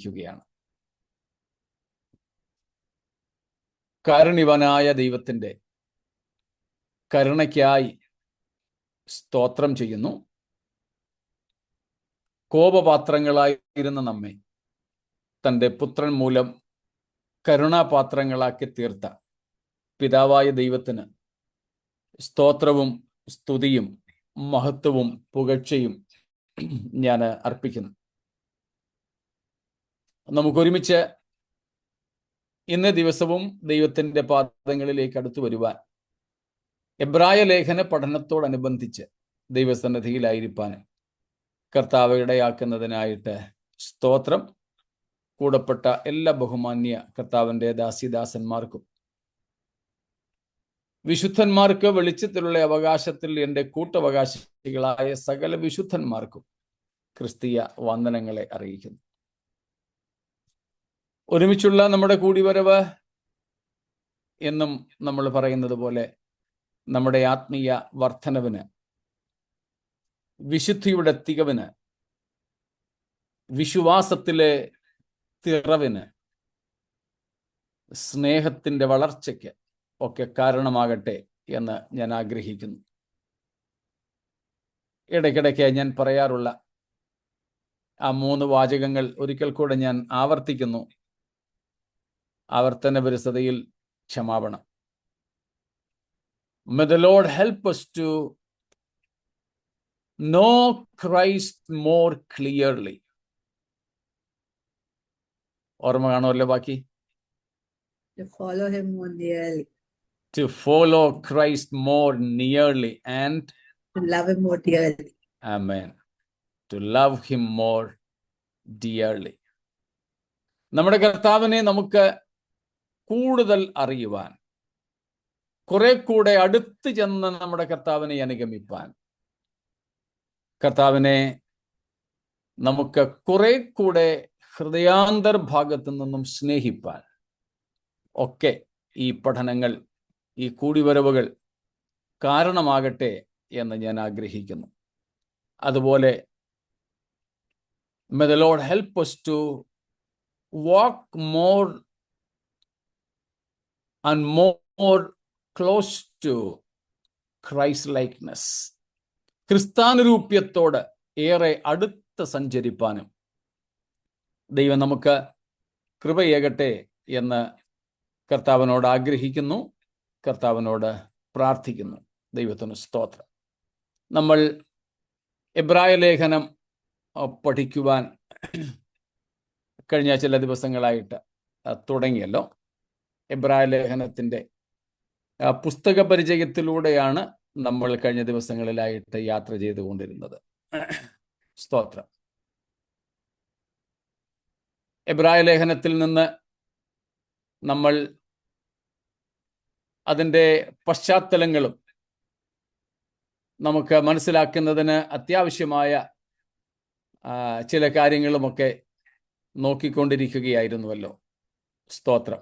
ആരംഭിക്കുകയാണ്. കാരുണ്യവാനായ ദൈവത്തിൻ്റെ കരുണയ്ക്കായി സ്തോത്രം ചെയ്യുന്നു. കോപപാത്രങ്ങളായിരുന്ന നമ്മെ തൻ്റെ പുത്രൻ മൂലം കരുണാപാത്രങ്ങളാക്കി തീർത്ത പിതാവായ ദൈവത്തിന് സ്തോത്രവും സ്തുതിയും മഹത്വവും പുകഴ്ചയും ഞാൻ അർപ്പിക്കുന്നു. നമുക്കൊരുമിച്ച് ഇന്നേ ദിവസവും ദൈവത്തിൻ്റെ പാദങ്ങളിലേക്ക് അടുത്തു വരുവാൻ, എബ്രായ ലേഖന പഠനത്തോടനുബന്ധിച്ച് ദൈവസന്നിധിയിലായിരിക്കാൻ കർത്താവ് ഇടയാക്കുന്നതിനായിട്ട് സ്തോത്രം. കൂടപ്പെട്ട എല്ലാ ബഹുമാന്യ കർത്താവിൻ്റെ ദാസിദാസന്മാർക്കും വിശുദ്ധന്മാർക്ക് വെളിച്ചത്തിലുള്ള അവകാശത്തിൽ എൻ്റെ കൂട്ടവകാശികളായ സകല വിശുദ്ധന്മാർക്കും ക്രിസ്തീയ വന്ദനങ്ങളെ അറിയിക്കുന്നു. ഒരുമിച്ചുള്ള നമ്മുടെ കൂടിവരവ് എന്നും നമ്മൾ പറയുന്നത് പോലെ നമ്മുടെ ആത്മീയ വർധനവിന്, വിശുദ്ധിയുടെ തികവിന്, വിശ്വാസത്തിലെ തിറവിന്, സ്നേഹത്തിൻ്റെ വളർച്ചയ്ക്ക് ഒക്കെ കാരണമാകട്ടെ എന്ന് ഞാൻ ആഗ്രഹിക്കുന്നു. ഇടയ്ക്കിടയ്ക്ക് ഞാൻ പറയാറുള്ള ആ 3 വാചകങ്ങൾ ഒരിക്കൽ കൂടെ ഞാൻ ആവർത്തിക്കുന്നു. ആവർത്തന വിരസതയിൽ ക്ഷമാപണം. May the Lord help us to know Christ more clearly. ഓർമ്മ കാണുമല്ലോ ബാക്കി? To follow him more nearly. To follow Christ more nearly and To love him more dearly. Amen. To love him more dearly. നമ്മുടെ കർത്താവിനെ നമുക്ക് കൂടുതൽ അറിയുവാൻ, കുറെ കൂടെ അടുത്ത് ചെന്ന് നമ്മുടെ കർത്താവിനെ അനുഗമിപ്പാൻ, കർത്താവിനെ നമുക്ക് കുറെ കൂടെ ഹൃദയാന്തർഭാഗത്തു നിന്നും സ്നേഹിപ്പാൻ ഒക്കെ ഈ പഠനങ്ങൾ, ഈ കൂടിവരവുകൾ കാരണമാകട്ടെ എന്ന് ഞാൻ ആഗ്രഹിക്കുന്നു. അതുപോലെ may the Lord help us to walk more and more close to Christ likeness. ക്രിസ്താനുരൂപ്യത്തോട് ഏറെ അടുത്ത് സഞ്ചരിപ്പാനും ദൈവം നമുക്ക് കൃപയേകട്ടെ എന്ന് കർത്താവിനോട് ആഗ്രഹിക്കുന്നു, കർത്താവിനോട് പ്രാർത്ഥിക്കുന്നു. ദൈവത്തിന് സ്തോത്രം. നമ്മൾ എബ്രായ ലേഖനം പഠിക്കുവാൻ കഴിഞ്ഞ ചില ദിവസങ്ങളായിട്ട് തുടങ്ങിയല്ലോ. എബ്രായ ലേഖനത്തിൻ്റെ പുസ്തക പരിചയത്തിലൂടെയാണ് നമ്മൾ കഴിഞ്ഞ ദിവസങ്ങളിലായിട്ട് യാത്ര ചെയ്തുകൊണ്ടിരുന്നത്. സ്തോത്രം. എബ്രായ ലേഖനത്തിൽ നിന്ന് നമ്മൾ അതിൻ്റെ പശ്ചാത്തലങ്ങളും നമുക്ക് മനസ്സിലാക്കുന്നതിന് അത്യാവശ്യമായ ചില കാര്യങ്ങളുമൊക്കെ നോക്കിക്കൊണ്ടിരിക്കുകയായിരുന്നുവല്ലോ. സ്തോത്രം.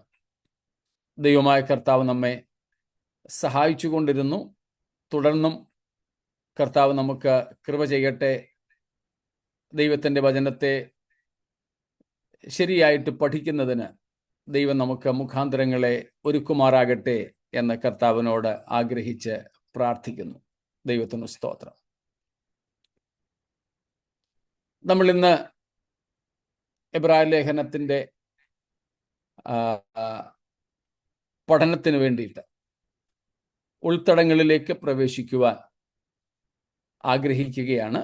ദൈവമായ കർത്താവ് നമ്മെ സഹായിച്ചു കൊണ്ടിരുന്നു. തുടർന്നും കർത്താവ് നമുക്ക് കൃപ ചെയ്യട്ടെ. ദൈവത്തിൻ്റെ വചനത്തെ ശരിയായിട്ട് പഠിക്കുന്നതിന് ദൈവം നമുക്ക് മുഖാന്തരങ്ങളെ ഒരുക്കുമാറാകട്ടെ എന്ന് കർത്താവിനോട് ആഗ്രഹിച്ച് പ്രാർത്ഥിക്കുന്നു. ദൈവത്തിന് സ്തോത്രം. നമ്മൾ ഇന്ന് എബ്രായ ലേഖനത്തിൻ്റെ പഠനത്തിന് വേണ്ടിയിട്ട് ഉൾത്തടങ്ങളിലേക്ക് പ്രവേശിക്കുവാൻ ആഗ്രഹിക്കുകയാണ്.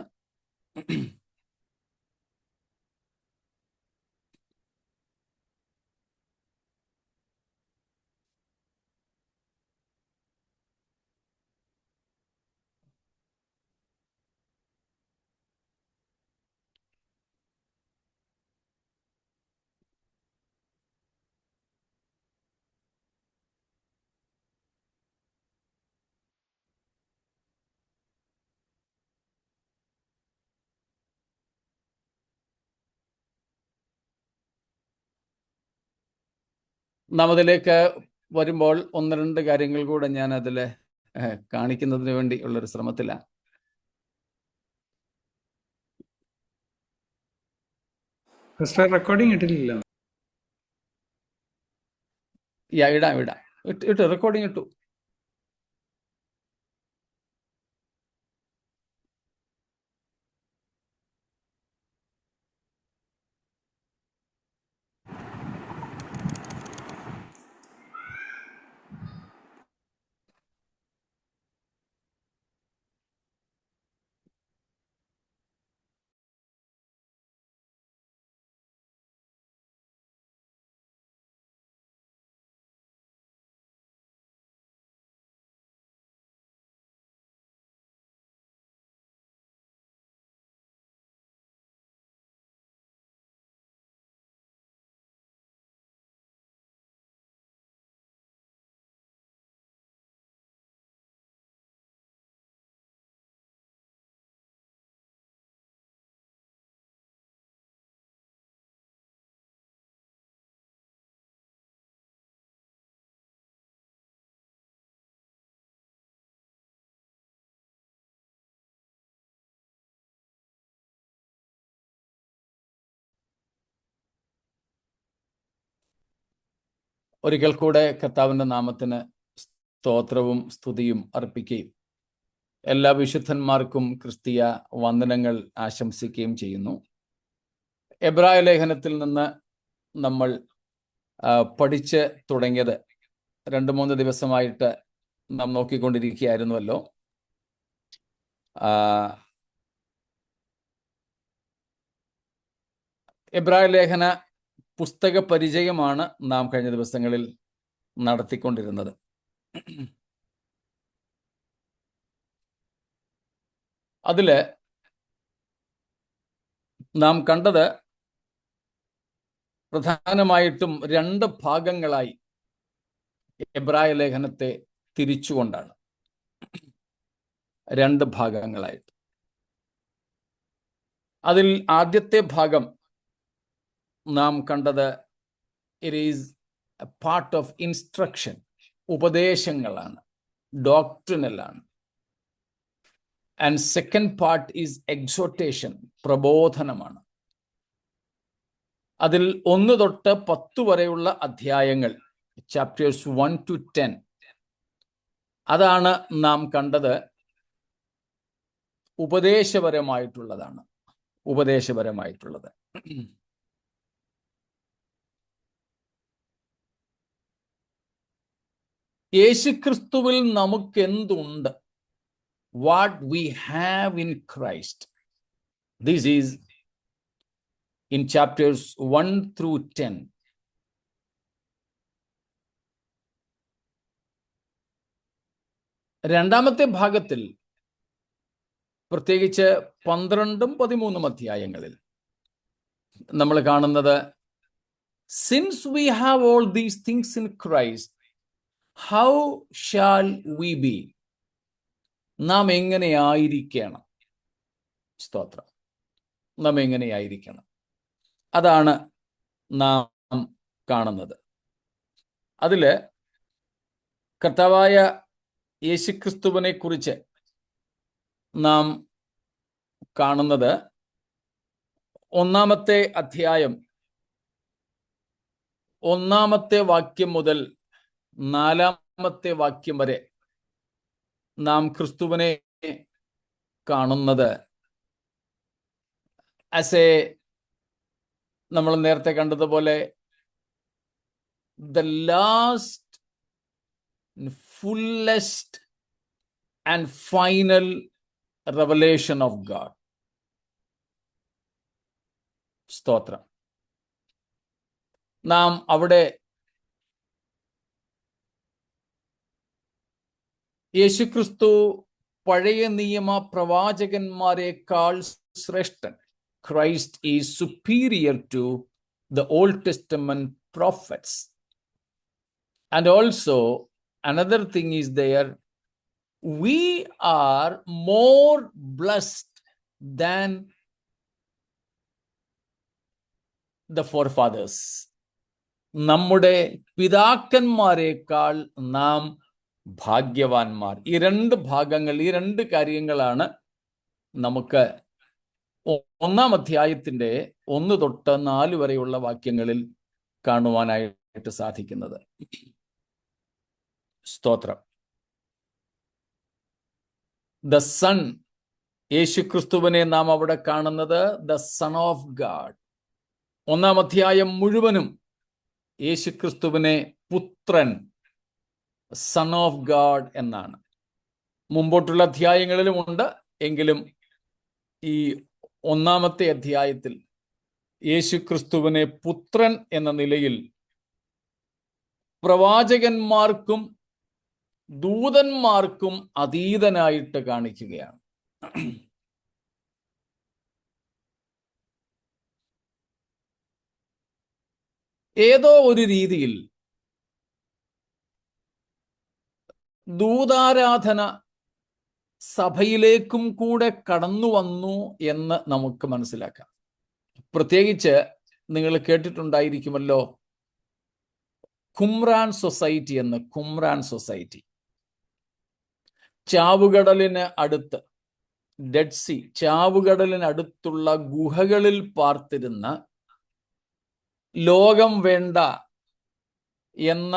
നാം അതിലേക്ക് വരുമ്പോൾ 1-2 കാര്യങ്ങൾ കൂടെ ഞാൻ അതിൽ കാണിക്കുന്നതിന് വേണ്ടി ഉള്ളൊരു ശ്രമത്തിലാണ്. ഫസ്റ്റ് റെക്കോർഡിംഗ് ഇട്ടില്ല. ഇടാം ഇട്ടു റെക്കോർഡിംഗ് ഇട്ടു. ഒരിക്കൽ കൂടെ കർത്താവിൻ്റെ നാമത്തിന് സ്തോത്രവും സ്തുതിയും അർപ്പിക്കുകയും എല്ലാ വിശുദ്ധന്മാർക്കും ക്രിസ്തീയ വന്ദനങ്ങൾ ആശംസിക്കുകയും ചെയ്യുന്നു. എബ്രായ ലേഖനത്തിൽ നിന്ന് നമ്മൾ പഠിച്ച് തുടങ്ങിയത് 2-3 ദിവസമായിട്ട് നാം നോക്കിക്കൊണ്ടിരിക്കുകയായിരുന്നുവല്ലോ. എബ്രായ ലേഖന പുസ്തക പരിചയമാണ് നാം കഴിഞ്ഞ ദിവസങ്ങളിൽ നടത്തിക്കൊണ്ടിരുന്നത്. അതില് നാം കണ്ടത് പ്രധാനമായിട്ടും 2 ഭാഗങ്ങളായി എബ്രായ ലേഖനത്തെ തിരിച്ചുകൊണ്ടാണ്. 2 ഭാഗങ്ങളായിട്ട്. അതിൽ ആദ്യത്തെ ഭാഗം നാം കണ്ടത് it is a part of instruction, ഉപദേശങ്ങളാണ്, ഡോക്ട്രിനലാണ്. And second part is exhortation, പ്രബോധനമാണ്. അതിൽ 1 തൊട്ട് 10 വരെയുള്ള അധ്യായങ്ങൾ, ചാപ്റ്റേഴ്സ് 1 to 10, അതാണ് നാം കണ്ടത് ഉപദേശപരമായിട്ടുള്ളതാണ്. യേശുക്രിസ്തുവിൽ നമുക്ക് എന്തുണ്ട്? What we have in Christ. This is in chapters 1 through 10. രണ്ടാമത്തെ ഭാഗത്തിൽ പ്രത്യേകിച്ച് 12-13 അധ്യായങ്ങളിൽ നമ്മൾ കാണുന്നത് since we have all these things in Christ, how shall we be? നാം എങ്ങനെയായിരിക്കണം? സ്തോത്രം. നാം എങ്ങനെയായിരിക്കണം? അതാണ് നാം കാണുന്നത്. അതില് കർത്താവായ യേശുക്രിസ്തുവിനെ കുറിച്ച് നാം കാണുന്നത് 1-ാമത്തെ അധ്യായം 1-ാമത്തെ വാക്യം മുതൽ 4-ാമത്തെ വാക്യം വരെ നാം ക്രിസ്തുവിനെ കാണുന്നത് നമ്മൾ നേരത്തെ കണ്ടതുപോലെ the last, fullest and final revelation of God. സ്തോത്രം. നാം അവിടെ യേശുക്രിസ്തു പഴയ നിയമ പ്രവാചകന്മാരെക്കാൾ ശ്രേഷ്ഠൻ. Christ is superior to the Old Testament prophets. And also another thing is there, we are more blessed than the forefathers. നമ്മുടെ പിതാക്കന്മാരെക്കാൾ നാം ഭാഗ്യവാന്മാർ. ഈ 2 ഭാഗങ്ങൾ, ഈ 2 കാര്യങ്ങളാണ് നമുക്ക് 1-ാം അധ്യായത്തിന്റെ 1 തൊട്ട് 4 വരെയുള്ള വാക്യങ്ങളിൽ കാണുവാനായിട്ട് സാധിക്കുന്നത്. സ്തോത്രം. ദ സൺ, യേശുക്രിസ്തുവിനെ നാം അവിടെ കാണുന്നത് ദ സൺ ഓഫ് ഗാഡ്. 1-ാം അധ്യായം മുഴുവനും യേശുക്രിസ്തുവിനെ പുത്രൻ, സൺ ഓഫ് ഗാഡ് എന്നാണ്. മുമ്പോട്ടുള്ള അധ്യായങ്ങളിലും ഉണ്ട്, എങ്കിലും ഈ 1-ാമത്തെ അധ്യായത്തിൽ യേശുക്രിസ്തുവിനെ പുത്രൻ എന്ന നിലയിൽ പ്രവാചകന്മാർക്കും ദൂതന്മാർക്കും അതീതനായിട്ട് കാണിക്കുകയാണ്. ഏതോ ഒരു രീതിയിൽ ദൂതാരാധന സഭയിലേക്കും കൂടെ കടന്നു വന്നു എന്ന് നമുക്ക് മനസ്സിലാക്കാം. പ്രത്യേകിച്ച് നിങ്ങൾ കേട്ടിട്ടുണ്ടായിരിക്കുമല്ലോ കുമ്രാൻ സൊസൈറ്റി എന്ന്. കുമ്രാൻ സൊസൈറ്റി ചാവുകടലിന് അടുത്ത്, ഡെഡ് സി, ചാവുകടലിന് അടുത്തുള്ള ഗുഹകളിൽ പാർത്തിരുന്ന, ലോകം വേണ്ട എന്ന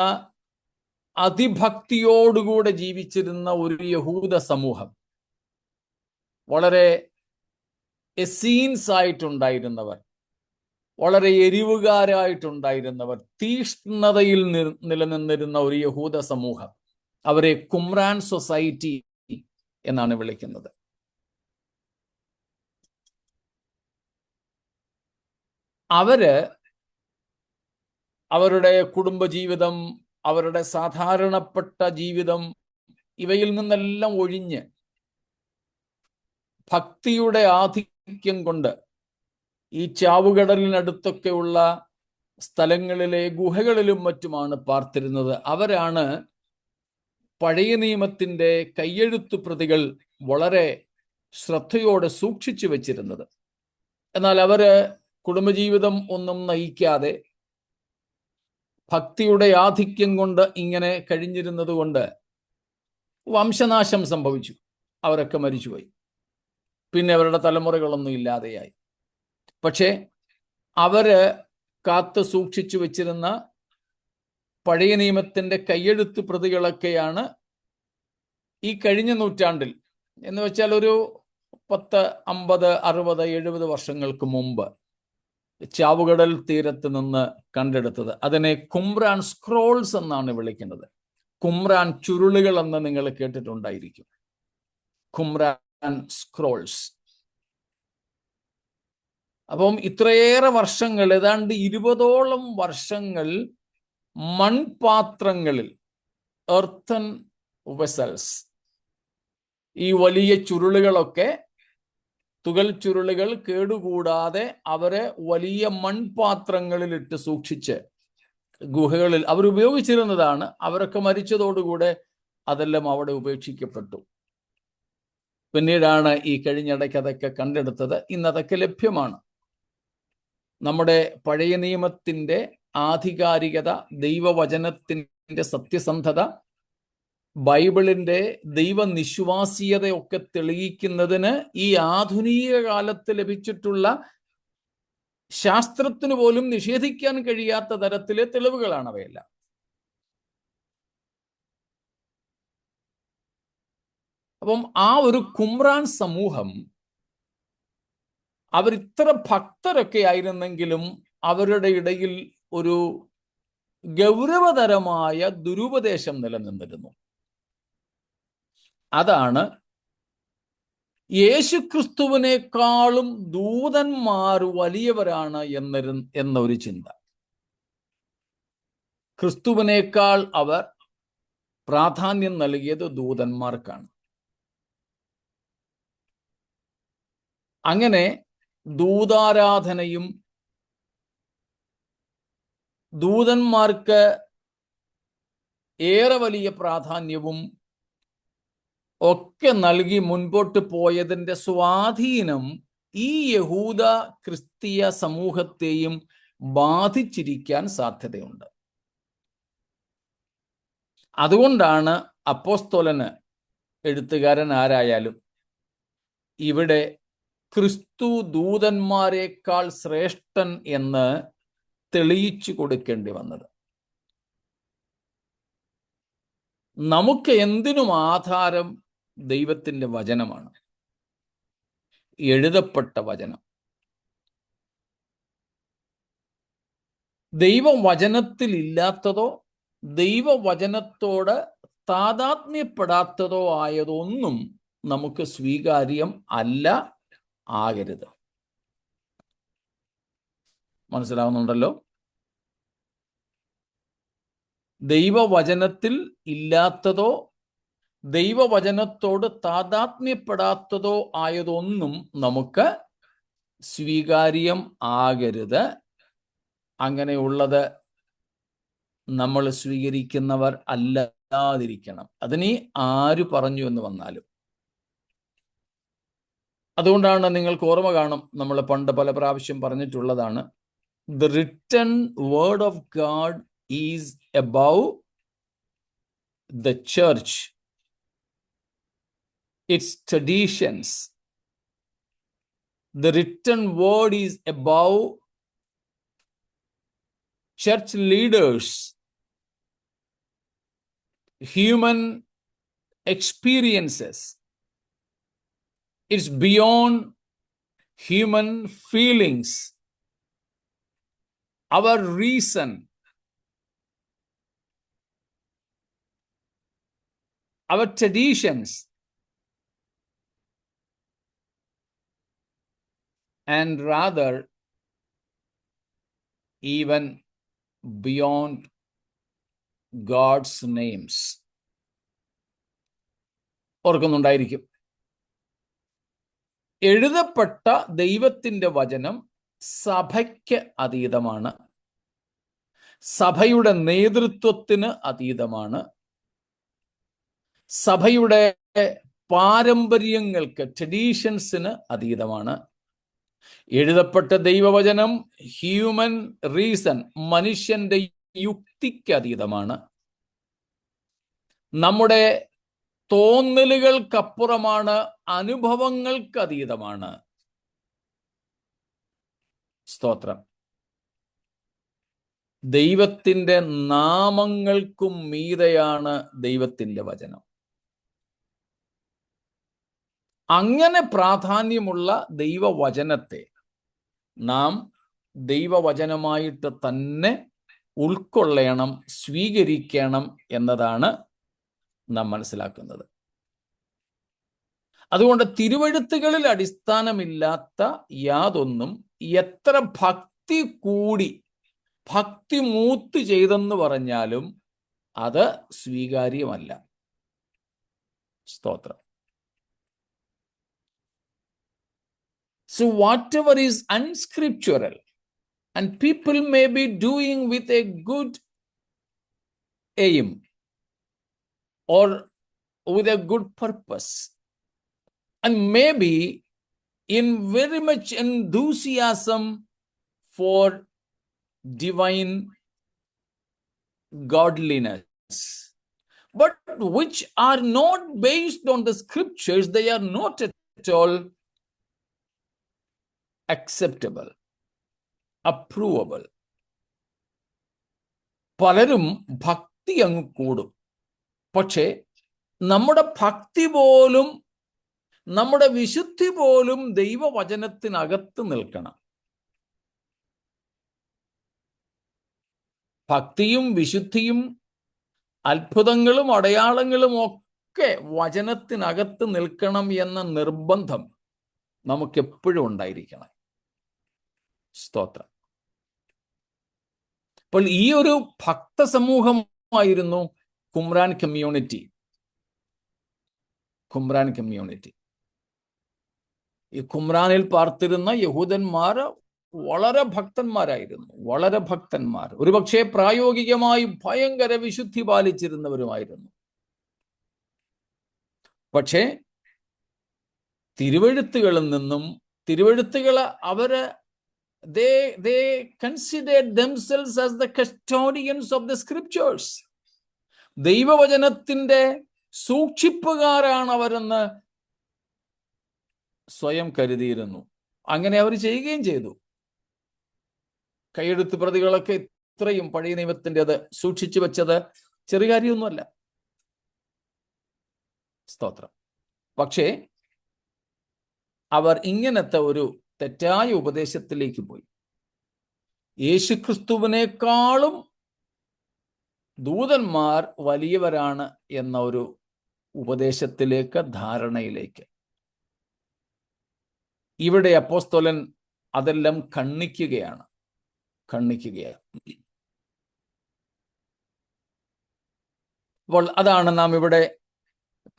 അതിഭക്തിയോടുകൂടെ ജീവിച്ചിരുന്ന ഒരു യഹൂദ സമൂഹം, വളരെ എസീൻസ് ആയിട്ടുണ്ടായിരുന്നവർ, വളരെ എരിവുകാരായിട്ടുണ്ടായിരുന്നവർ, തീഷ്ണതയിൽ നിലനിന്നിരുന്ന ഒരു യഹൂദ സമൂഹം, അവരെ കുമ്രാൻ സൊസൈറ്റി എന്നാണ് വിളിക്കുന്നത്. അവര് അവരുടെ കുടുംബജീവിതം, അവരുടെ സാധാരണപ്പെട്ട ജീവിതം, ഇവയിൽ നിന്നെല്ലാം ഒഴിഞ്ഞ് ഭക്തിയുടെ ആധിക്യം കൊണ്ട് ഈ ചാവുകടലിനടുത്തൊക്കെയുള്ള സ്ഥലങ്ങളിലെ ഗുഹകളിലും മറ്റുമാണ് പാർത്തിരുന്നത്. അവരാണ് പഴയ നിയമത്തിന്റെ കയ്യെഴുത്തു പ്രതികൾ വളരെ ശ്രദ്ധയോടെ സൂക്ഷിച്ചു വെച്ചിരുന്നത്. എന്നാൽ അവര് കുടുംബജീവിതം ഒന്നും നയിക്കാതെ ഭക്തിയുടെ ആധിക്യം കൊണ്ട് ഇങ്ങനെ കഴിഞ്ഞിരുന്നത് കൊണ്ട് വംശനാശം സംഭവിച്ചു. അവരൊക്കെ മരിച്ചുപോയി. പിന്നെ അവരുടെ തലമുറകളൊന്നും ഇല്ലാതെയായി. പക്ഷേ അവര് കാത്തു സൂക്ഷിച്ചു വെച്ചിരുന്ന പഴയ നിയമത്തിന്റെ കയ്യെഴുത്ത് പ്രതികളൊക്കെയാണ് ഈ കഴിഞ്ഞ നൂറ്റാണ്ടിൽ, എന്ന് വെച്ചാൽ ഒരു 10, 50, 60, 70 വർഷങ്ങൾക്ക് മുമ്പ് ചാവുകടൽ തീരത്ത് നിന്ന് കണ്ടെടുത്തത്. അതിനെ കുമ്രാൻ സ്ക്രോൾസ് എന്നാണ് വിളിക്കുന്നത്. കുമ്രാൻ ചുരുളുകൾ എന്ന് നിങ്ങൾ കേട്ടിട്ടുണ്ടായിരിക്കും. Qumran scrolls. അപ്പം ഇത്രയേറെ വർഷങ്ങൾ, ഏതാണ്ട് 20ഓളം വർഷങ്ങൾ മൺപാത്രങ്ങളിൽ, എർത്തൻ വെസൽസ്, ഈ വലിയ ചുരുളുകളൊക്കെ, തുകൽ ചുരുളുകൾ കേടുകൂടാതെ അവരെ വലിയ മൺപാത്രങ്ങളിൽ ഇട്ട് സൂക്ഷിച്ച് ഗുഹകളിൽ അവർ ഉപയോഗിച്ചിരുന്നതാണ്. അവരൊക്കെ മരിച്ചതോടുകൂടെ അതെല്ലാം അവിടെ ഉപേക്ഷിക്കപ്പെട്ടു. പിന്നീടാണ് ഈ കഴിഞ്ഞിടയ്ക്ക് അതൊക്കെ കണ്ടെടുത്തത്. ഇന്നതൊക്കെ ലഭ്യമാണ്. നമ്മുടെ പഴയ നിയമത്തിന്റെ ആധികാരികത, ദൈവവചനത്തിന്റെ സത്യസന്ധത, ബൈബിളിന്റെ ദൈവനിശ്വാസീയതയൊക്കെ തെളിയിക്കുന്നതിന് ഈ ആധുനിക കാലത്ത് ലഭിച്ചിട്ടുള്ള ശാസ്ത്രത്തിന് പോലും നിഷേധിക്കാൻ കഴിയാത്ത തരത്തിലെ തെളിവുകളാണ് അവയെല്ലാം. അപ്പം ആ ഒരു കുമ്രാൻ സമൂഹം, അവരിത്ര ഭക്തരൊക്കെ ആയിരുന്നെങ്കിലും അവരുടെ ഇടയിൽ ഒരു ഗൗരവതരമായ ദുരുപദേശം നിലനിന്നിരുന്നു. അതാണ് യേശുക്രിസ്തുവിനേക്കാളും ദൂതന്മാർ വലിയവരാണ് എന്നൊരു ചിന്ത. ക്രിസ്തുവിനേക്കാൾ അവർ പ്രാധാന്യം നൽകിയത് ദൂതന്മാർക്കാണ്. അങ്ങനെ ദൂതാരാധനയും ദൂതന്മാർക്ക് ഏറെ വലിയ പ്രാധാന്യവും ഒക്കെ നൽകി മുൻപോട്ട് പോയതിൻ്റെ സ്വാധീനം ഈ യഹൂദ ക്രിസ്തീയ സമൂഹത്തെയും ബാധിച്ചിരിക്കാൻ സാധ്യതയുണ്ട്. അതുകൊണ്ടാണ് അപ്പോസ്തലന്, എഴുത്തുകാരൻ ആരായാലും, ഇവിടെ ക്രിസ്തു ദൂതന്മാരെക്കാൾ ശ്രേഷ്ഠൻ എന്ന് തെളിയിച്ചു കൊടുക്കേണ്ടി വന്നത്. നമുക്ക് എന്തിനും ആധാരം ദൈവത്തിൻ്റെ വചനമാണ്, എഴുതപ്പെട്ട വചനം. ദൈവവചനത്തിൽ ഇല്ലാത്തതോ ദൈവവചനത്തോട് താദാത്മ്യപ്പെടാത്തതോ ആയതൊന്നും നമുക്ക് സ്വീകാര്യം അല്ല, ആകരുത്. മനസ്സിലാവുന്നുണ്ടല്ലോ? ദൈവവചനത്തിൽ ഇല്ലാത്തതോ ദൈവവചനത്തോട് താദാത്മ്യപ്പെടാത്തതോ ആയതൊന്നും നമുക്ക് സ്വീകാര്യം ആകരുത്. അങ്ങനെയുള്ളത് നമ്മൾ സ്വീകരിക്കുന്നവർ അല്ലാതിരിക്കണം, അതിനി ആര് പറഞ്ഞു എന്ന് വന്നാലും. അതുകൊണ്ടാണ് നിങ്ങൾക്ക് ഓർമ്മ കാണും, നമ്മൾ പണ്ട് പല പ്രാവശ്യം പറഞ്ഞിട്ടുള്ളതാണ്, the written word of God is above the church, it's traditions. The written word is above church leaders, human experiences. It's beyond human feelings, our reason, our traditions, and rather even beyond God's names. ഓർക്കുന്നുണ്ടായിരിക്കും, എഴുതപ്പെട്ട ദൈവത്തിൻ്റെ വചനം സഭയ്ക്ക് അതീതമാണ്, സഭയുടെ നേതൃത്വത്തിന് അതീതമാണ്, സഭയുടെ പാരമ്പര്യങ്ങൾക്ക്, ട്രഡീഷൻസിന് അതീതമാണ്. എഴുതപ്പെട്ട ദൈവവചനം human reason, മനുഷ്യന്റെ യുക്തിക്ക് അതീതമാണ്, നമ്മുടെ തോന്നലുകൾക്കപ്പുറമാണ്, അനുഭവങ്ങൾക്ക് അതീതമാണ്. സ്തോത്രം. ദൈവത്തിൻ്റെ നാമങ്ങൾക്കും മീതെയാണ് ദൈവത്തിൻ്റെ വചനം. അങ്ങനെ പ്രാധാന്യമുള്ള ദൈവവചനത്തെ നാം ദൈവവചനമായിട്ട് തന്നെ ഉൾക്കൊള്ളണം, സ്വീകരിക്കണം എന്നതാണ് നാം മനസ്സിലാക്കുന്നത്. അതുകൊണ്ട് തിരുവെഴുത്തുകളിൽ അടിസ്ഥാനമില്ലാത്ത യാതൊന്നും എത്ര ഭക്തി കൂടി, ഭക്തി മൂത്ത് ചെയ്തെന്ന് പറഞ്ഞാലും അത് സ്വീകാര്യമല്ല. സ്തോത്രം. So whatever is unscriptural and people may be doing with a good aim or with a good purpose and maybe in very much enthusiasm for divine godliness, but which are not based on the scriptures, they are not at all acceptable, approvable. പലരും ഭക്തി അങ്ങ് കൂടും, പക്ഷേ നമ്മുടെ ഭക്തി പോലും, നമ്മുടെ വിശുദ്ധി പോലും ദൈവവചനത്തിനകത്ത് നിൽക്കണം. ഭക്തിയും വിശുദ്ധിയും അത്ഭുതങ്ങളും അടയാളങ്ങളും ഒക്കെ വചനത്തിനകത്ത് നിൽക്കണം എന്ന നിർബന്ധം നമുക്കെപ്പോഴും ഉണ്ടായിരിക്കണം. സ്തോത്രം. അപ്പോൾ ഈ ഒരു ഭക്ത സമൂഹമായിരുന്നു കുമ്രാൻ കമ്മ്യൂണിറ്റി. ഈ കുമ്രാനിൽ പാർത്തിരുന്ന യഹൂദന്മാർ വളരെ ഭക്തന്മാരായിരുന്നു, വളരെ ഭക്തന്മാർ. ഒരുപക്ഷെ പ്രായോഗികമായി ഭയങ്കര വിശുദ്ധി പാലിച്ചിരുന്നവരുമായിരുന്നു. പക്ഷേ തിരുവെഴുത്തുകളിൽ നിന്നും, തിരുവെഴുത്തുകൾ അവര് they considered themselves as the custodians of the scriptures. ദൈവവചനത്തിന്റെ സൂക്ഷിപ്പുകാരാണ് അവരെന്ന് സ്വയം കരുതിയിരുന്നു. അങ്ങനെ അവർ ചെയ്യുകയും ചെയ്തു. കൈയെഴുത്ത് പ്രതികളൊക്കെ ഇത്രയും പഴയ നിയമത്തിൻ്റെത് സൂക്ഷിച്ചു വെച്ചത് ചെറിയ കാര്യമൊന്നുമല്ല. സ്തോത്രം. പക്ഷേ അവർ ഇങ്ങനത്തെ ഒരു തെറ്റായ ഉപദേശത്തിലേക്ക് പോയി. യേശുക്രിസ്തുവിനേക്കാളും ദൂതന്മാർ വലിയവരാണ് എന്ന ഒരു ഉപദേശത്തിലേക്ക്, ധാരണയിലേക്ക്. ഇവിടെ അപ്പോസ്തലൻ അതെല്ലാം ഖണ്ഡിക്കുകയാണ്. അപ്പോൾ അതാണ് നാം ഇവിടെ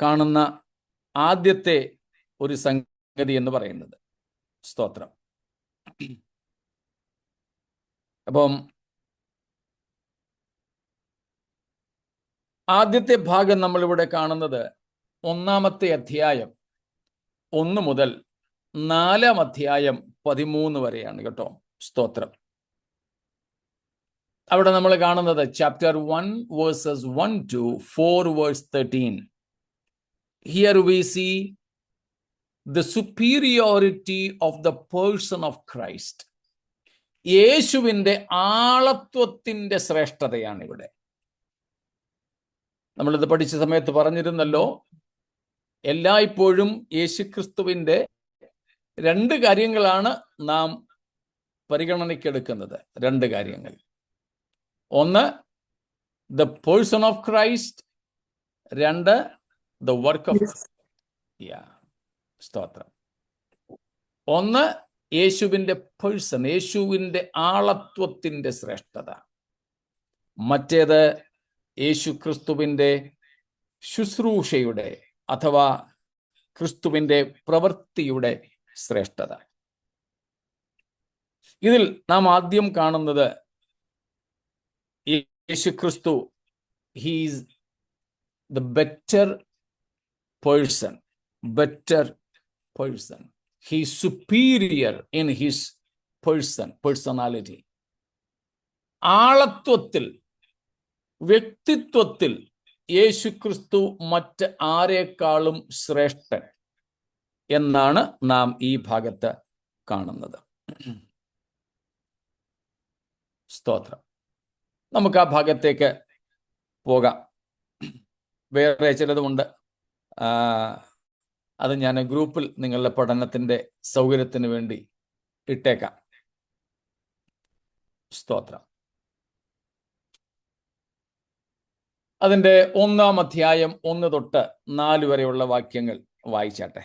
കാണുന്ന ആദ്യത്തെ ഒരു സംഗതി എന്ന് പറയുന്നത്. സ്തോത്രം. അപ്പം ആദ്യത്തെ ഭാഗം നമ്മളിവിടെ കാണുന്നത് 1-ാമത്തെ അധ്യായം 1 മുതൽ 4-ാം അധ്യായം 13 വരെയാണ് കേട്ടോ. സ്തോത്രം. അവിടെ നമ്മൾ കാണുന്നത് chapter 1 verses 1 to 4 verse 13. Here we see the superiority of the person of Christ. യേശുവിൻ്റെ ആളത്വത്തിൻ്റെ ശ്രേഷ്ഠതയാണ് ഇവിടെ. നമ്മളിത് പഠിച്ച സമയത്ത് പറഞ്ഞിരുന്നല്ലോ, എല്ലായ്പ്പോഴും യേശുക്രിസ്തുവിൻ്റെ 2 കാര്യങ്ങളാണ് നാം പരിഗണനയ്ക്കെടുക്കുന്നത്. 2 കാര്യങ്ങൾ. ഒന്ന്, the person of Christ. 2, the work of. സ്തോത്രം. ഒന്ന്, യേശുവിൻ്റെ പേഴ്സൺ, യേശുവിൻ്റെ ആളത്വത്തിൻ്റെ ശ്രേഷ്ഠത. മറ്റേത് യേശു ക്രിസ്തുവിൻ്റെ ശുശ്രൂഷയുടെ അഥവാ ക്രിസ്തുവിൻ്റെ പ്രവൃത്തിയുടെ ശ്രേഷ്ഠത. ഇതിൽ നാം ആദ്യം കാണുന്നത് യേശു ക്രിസ്തു, he's the better person. He is superior in his personality. ആളത്വത്തിൽ, വ്യക്തിത്വത്തിൽ യേശുക്രിസ്തു മറ്റ് ആരെക്കാളും ശ്രേഷ്ഠൻ എന്നാണ് നാം ഈ ഭാഗത്ത് കാണുന്നത്. സ്തോത്രം. നമുക്ക് ആ ഭാഗത്തേക്ക് പോകാം. വേറെ ചിലതുമുണ്ട്, അത് ഞാൻ ഗ്രൂപ്പിൽ നിങ്ങളുടെ പഠനത്തിൻ്റെ സൗകര്യത്തിന് വേണ്ടി ഇട്ടേക്കാം. സ്തോത്രം. അതിൻ്റെ 1-ാം അധ്യായം 1 തൊട്ട് 4 വരെയുള്ള വാക്യങ്ങൾ വായിച്ചാട്ടെ.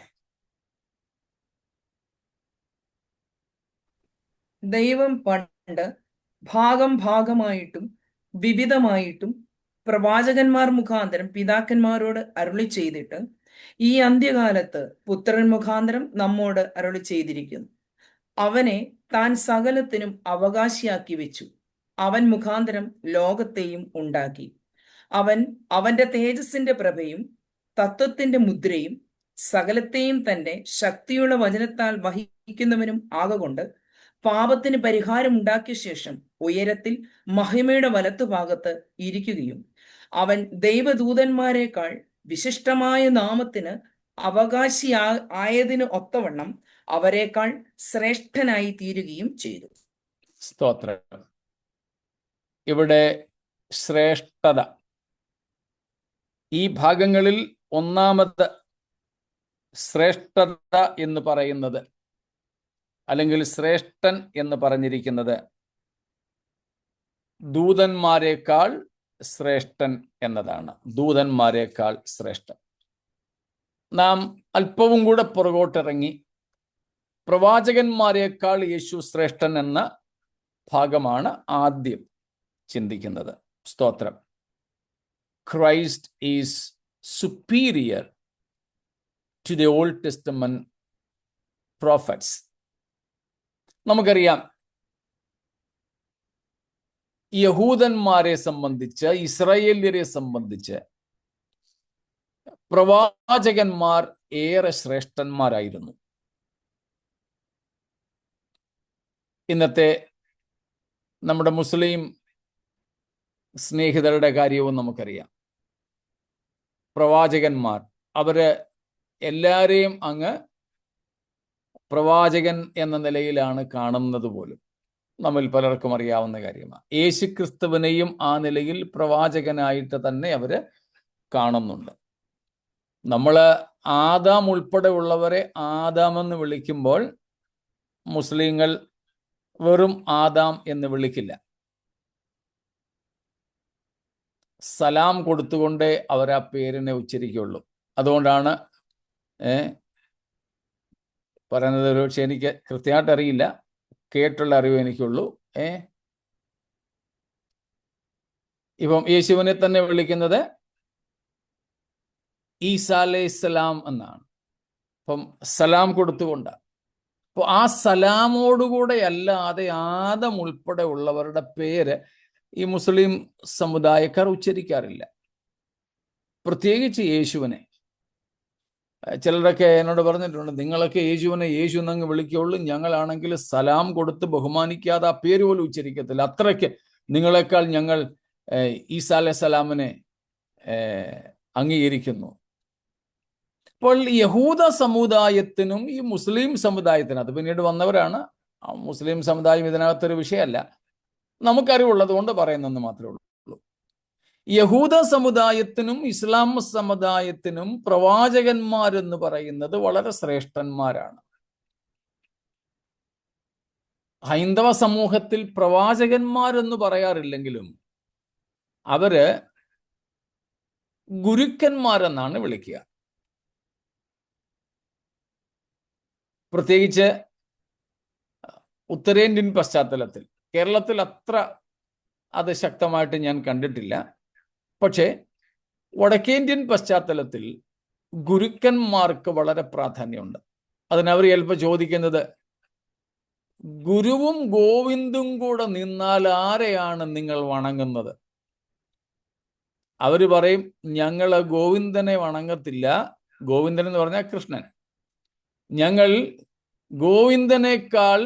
ദൈവം പണ്ട് ഭാഗമായിട്ടും വിവിധമായിട്ടും പ്രവാചകന്മാർ മുഖാന്തരം പിതാക്കന്മാരോട് അരുളി ചെയ്തിട്ട് ഈ അന്ത്യകാലത്ത് പുത്രൻ മുഖാന്തരം നമ്മോട് അരുളി ചെയ്തിരിക്കുന്നു. അവനെ താൻ സകലത്തിനും അവകാശിയാക്കി വെച്ചു. അവൻ മുഖാന്തരം ലോകത്തെയും ഉണ്ടാക്കി. അവൻ അവന്റെ തേജസ്സിന്റെ പ്രഭയും തത്വത്തിന്റെ മുദ്രയും സകലത്തെയും തന്റെ ശക്തിയുള്ള വചനത്താൽ വഹിക്കുന്നവനും ആകൊണ്ട് പാപത്തിന് പരിഹാരം ഉണ്ടാക്കിയ ശേഷം ഉയരത്തിൽ മഹിമയുടെ വലത്തുഭാഗത്ത് ഇരിക്കുകയും അവൻ ദൈവദൂതന്മാരെക്കാൾ വിശിഷ്ടമായ നാമത്തിന് അവകാശിയായതിന് ഒത്തവണ്ണം അവരെക്കാൾ ശ്രേഷ്ഠനായി തീരുകയും ചെയ്തു. സ്തോത്രം. ഇവിടെ ശ്രേഷ്ഠത, ഈ ഭാഗങ്ങളിൽ 1-ാമത് ശ്രേഷ്ഠത എന്ന് പറയുന്നത്, അല്ലെങ്കിൽ ശ്രേഷ്ഠൻ എന്ന് പറഞ്ഞിരിക്കുന്നത് ദൂതന്മാരെക്കാൾ ശ്രേഷ്ഠൻ എന്നതാണ്. ദൂതന്മാരെക്കാൾ ശ്രേഷ്ഠൻ. നാം അല്പവും കൂടെ പുറകോട്ടിറങ്ങി പ്രവാചകന്മാരെക്കാൾ യേശു ശ്രേഷ്ഠൻ എന്ന ഭാഗമാണ് ആദ്യം ചിന്തിക്കുന്നത്. സ്തോത്രം. Christ is superior to the Old Testament prophets. നമുക്കറിയാം, യഹൂദന്മാരെ സംബന്ധിച്ച്, ഇസ്രായേല്യരെ സംബന്ധിച്ച് പ്രവാചകന്മാർ ഏറെ ശ്രേഷ്ഠന്മാരായിരുന്നു. ഇന്നത്തെ നമ്മുടെ മുസ്ലിം സ്നേഹിതരുടെ കാര്യവും നമുക്കറിയാം. പ്രവാചകന്മാർ, അവര് എല്ലാവരെയും അങ്ങ് പ്രവാചകൻ എന്ന നിലയിലാണ് കാണുന്നത് പോലും. നമ്മിൽ പലർക്കും അറിയാവുന്ന കാര്യമാണ്. യേശുക്രിസ്തുവിനെയും ആ നിലയിൽ പ്രവാചകനായിട്ട് തന്നെ അവർ കാണുന്നുണ്ട്. നമ്മൾ ആദാം ഉൾപ്പെടെ ഉള്ളവരെ ആദാമെന്ന് വിളിക്കുമ്പോൾ മുസ്ലിങ്ങൾ വെറും ആദാം എന്ന് വിളിക്കില്ല. സലാം കൊടുത്തുകൊണ്ടേ അവർ ആ പേരിനെ ഉച്ചരിക്കുള്ളൂ. അതുകൊണ്ടാണ് പറയുന്നത്, ഒരു പക്ഷെ എനിക്ക് കൃത്യമായിട്ട് അറിയില്ല, കേട്ടുള്ള അറിവ് എനിക്കുള്ളൂ. ഇപ്പം യേശുവിനെ തന്നെ വിളിക്കുന്നത് ഈസാ അലൈഹിസ്സലാം എന്നാണ്. അപ്പം സലാം കൊടുത്തുകൊണ്ട്. അപ്പോൾ ആ സലാമോടുകൂടെ അല്ലാതെ ആദം ഉൾപ്പെടെ ഉള്ളവരുടെ പേര് ഈ മുസ്ലിം സമുദായക്കാർ ഉച്ചരിക്കാറില്ല, പ്രത്യേകിച്ച് യേശുവിനെ. ചിലരൊക്കെ എന്നോട് പറഞ്ഞിട്ടുണ്ട്, നിങ്ങളൊക്കെ യേശുവിനെ യേശു എന്നങ്ങ് വിളിക്കുള്ളൂ, ഞങ്ങളാണെങ്കിൽ സലാം കൊടുത്ത് ബഹുമാനിക്കാതെ ആ പേര് പോലും ഉച്ചരിക്കത്തില്ല, അത്രയ്ക്ക് നിങ്ങളെക്കാൾ ഞങ്ങൾ ഈസാ അലൈഹിസ്സലാമിനെ അംഗീകരിക്കുന്നു. അപ്പോൾ യഹൂദ സമുദായത്തിനും ഈ മുസ്ലിം സമുദായത്തിനും, അത് പിന്നീട് വന്നവരാണ്, മുസ്ലിം സമുദായം ഇതിനകത്തൊരു വിഷയമല്ല, നമുക്കറിവുള്ളത് കൊണ്ട് പറയുന്നെന്ന് മാത്രമേ ഉള്ളൂ. യഹൂദ സമുദായത്തിനും ഇസ്ലാം സമുദായത്തിനും പ്രവാചകന്മാരെന്ന് പറയുന്നത് വളരെ ശ്രേഷ്ഠന്മാരാണ്. ഹൈന്ദവ സമൂഹത്തിൽ പ്രവാചകന്മാരെന്ന് പറയാറില്ലെങ്കിലും അവര് ഗുരുക്കന്മാരെന്നാണ് വിളിക്കുക. പ്രത്യേകിച്ച് ഉത്തരേന്ത്യൻ പശ്ചാത്തലത്തിൽ. കേരളത്തിൽ അത്ര അത് ശക്തമായിട്ട് ഞാൻ കണ്ടിട്ടില്ല. പക്ഷേ വടക്കേന്ത്യൻ പശ്ചാത്തലത്തിൽ ഗുരുക്കന്മാർക്ക് വളരെ പ്രാധാന്യമുണ്ട്. അതിനവർ ചിലപ്പോൾ ചോദിക്കുന്നത്, ഗുരുവും ഗോവിന്ദും കൂടെ നിന്നാൽ ആരെയാണ് നിങ്ങൾ വണങ്ങുന്നത്? അവർ പറയും, ഞങ്ങൾ ഗോവിന്ദനെ വണങ്ങത്തില്ല. ഗോവിന്ദൻ എന്ന് പറഞ്ഞാൽ കൃഷ്ണൻ. ഞങ്ങൾ ഗോവിന്ദനേക്കാൾ